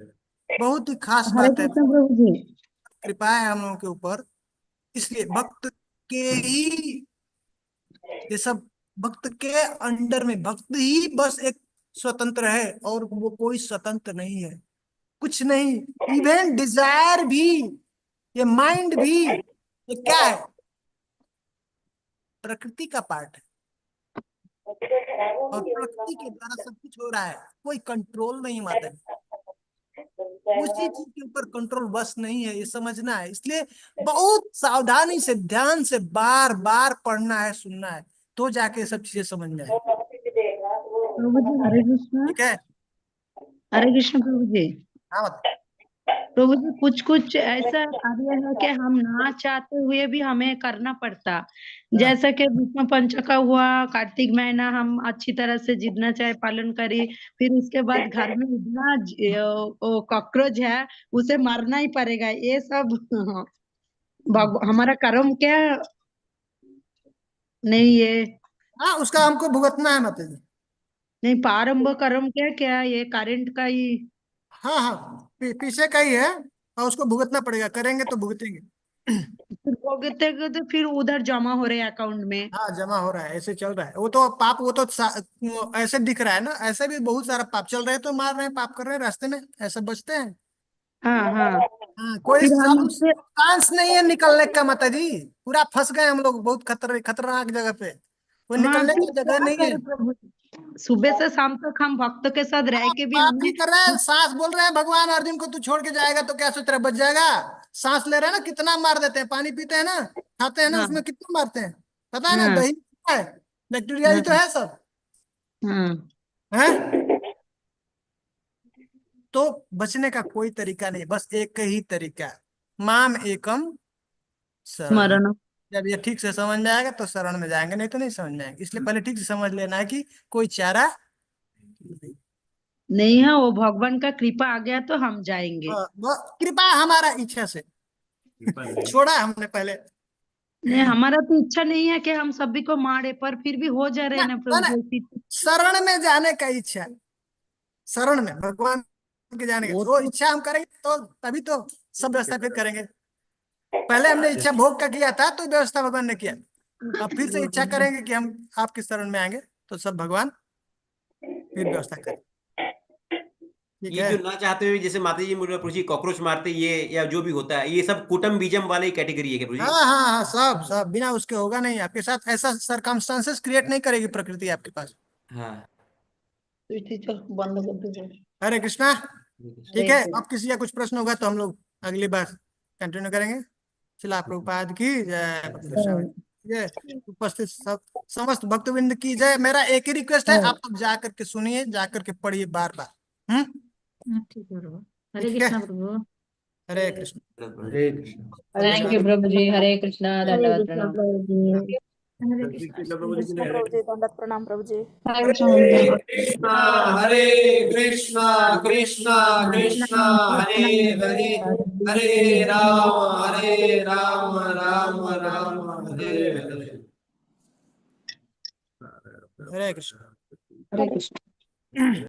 बहुत ही खास हरे बात है, कृष्ण प्रभु जी। कृपा है हम लोगों के ऊपर, इसलिए भक्त के ही ये सब, भक्त के अंडर में भक्त ही बस एक स्वतंत्र है, और वो कोई स्वतंत्र नहीं है, कुछ नहीं। इवन डिजायर भी, ये माइंड भी, ये क्या है? प्रकृति का पार्ट है, और प्रकृति के द्वारा सब कुछ हो रहा है, कोई कंट्रोल नहीं माता जी। उसी चीज के ऊपर कंट्रोल बस नहीं है, ये समझना है। इसलिए बहुत सावधानी से, ध्यान से बार बार पढ़ना है, सुनना है, तो जाके ये सब चीजें समझ में आए, प्रभु जी हरे कृष्ण। ठीक है। हरे कृष्ण प्रभु जी। हाँ बता। प्रभु जी कुछ कुछ ऐसा कार्य है कि हम ना चाहते हुए भी हमें करना पड़ता, जैसा कि विष्णु पंचक का हुआ, कार्तिक महीना हम अच्छी तरह से जितना चाहे पालन करें, फिर उसके बाद घर में इतना कॉकरोच है, उसे मारना ही पड़ेगा, ये सब हमारा कर्म क्या नहीं, ये हाँ, उसका हमको भुगतना है माता जी। नहीं, प्रारंभ कर्म क्या क्या ये करंट का ही हाँ हाँ, पीछे का ही है, और उसको भुगतना पड़ेगा, करेंगे तो भुगतेंगे। फिर भोगते तो फिर उधर जमा हो रहे अकाउंट में। हाँ, जमा हो रहा है, ऐसे चल रहा है, वो तो पाप, वो तो वो ऐसे दिख रहा है ना, ऐसे भी बहुत सारा पाप चल रहे हैं, तो मार रहे हैं, पाप कर रहे हैं रास्ते में, ऐसे बचते हैं। हाँ हाँ, हाँ, कोई फिर हम इससे चांस नहीं है निकलने का माता जी, पूरा फंस गए हम लोग, बहुत खतरनाक जगह पे, कोई हाँ निकलने फिर की जगह क्या नहीं है। करें प्रभु, सुबह से शाम तक हम भक्तों के साथ रह आप के भी पाप ही हमें कर रहे हैं, सांस बोल रहे हैं भगवान अर्जुन को तू छोड़ के जाएगा तो क्या सोच रहा है, बच जाएगा? सांस ले रहे हैं ना, कितना मार देते हैं, पानी पीते हैं ना, खाते हैं ना, हाँ उसमें कितना मारते हैं, पता है ना, हाँ दही है, बैक्टीरिया ही तो हाँ है सब, हाँ, है। तो बचने का कोई तरीका नहीं, बस एक ही तरीका, माम एकम शरण। स्मरण। जब ये ठीक से समझ में आएगा तो शरण में जाएंगे, नहीं तो नहीं समझ में आएंगे, इसलिए पहले ठीक से समझ लेना है कि कोई चारा नहीं। नहीं है, वो भगवान का कृपा आ गया तो हम जाएंगे। वो कृपा हमारा इच्छा से छोड़ा हमने पहले, नहीं, हमारा तो इच्छा नहीं है कि हम सभी को मारे, पर फिर भी हो जा रहे हैं ना ना प्रभु जी। शरण में जाने का इच्छा है, शरण में भगवान के जाने का, वो वो तो इच्छा हम करेंगे तो तभी तो सब व्यवस्था फिर करेंगे। पहले हमने इच्छा भोग का किया था तो व्यवस्था भगवान ने किया, अब फिर से इच्छा करेंगे कि हम आपके शरण में आएंगे तो सब भगवान फिर व्यवस्था करें, ठीक ये है। जो ना चाहते हुए, जैसे माता जी मुझे पूछी कॉकरोच मारते, ये या जो भी होता है, ये सब कुटुम्ब बीजम वाली कैटेगरी है क्या प्रभु हाँ जी? हाँ हाँ, सब सब बिना उसके होगा नहीं, आपके साथ ऐसा सरकमस्टांसेस क्रिएट नहीं करेगी प्रकृति आपके पास। हाँ। चल बंद कर दो। हरे कृष्णा, ठीक हरे है। कृष्ण। अब किसी का कुछ प्रश्न होगा तो हम लोग अगली बार कंटिन्यू करेंगे। शिला प्रभुपाद की जय, भक्त गोस्वामी जय, उपस्थित सब समस्त भक्तवृंद की जय। मेरा एक ही रिक्वेस्ट है, आप लोग जा करके सुनिए, जा करके पढ़िए बार बार, ठीक है प्रभु। हरे ठीक है। कृष्णा प्रभु। हरे कृष्ण। हरे कृष्ण। थैंक यू प्रभु जी, हरे कृष्णा, हरे दंडवत कृष्ण प्रणाम। प्रभु जी। हरे कृष्णा प्रभु जी के लिए हरे दंडवत प्रणाम प्रभु जी। हरे कृष्ण। हरे कृष्णा कृष्णा कृष्णा हरे हरे, हरे राम राम राम हरे हरे। हरे कृष्ण। हरे कृष्ण।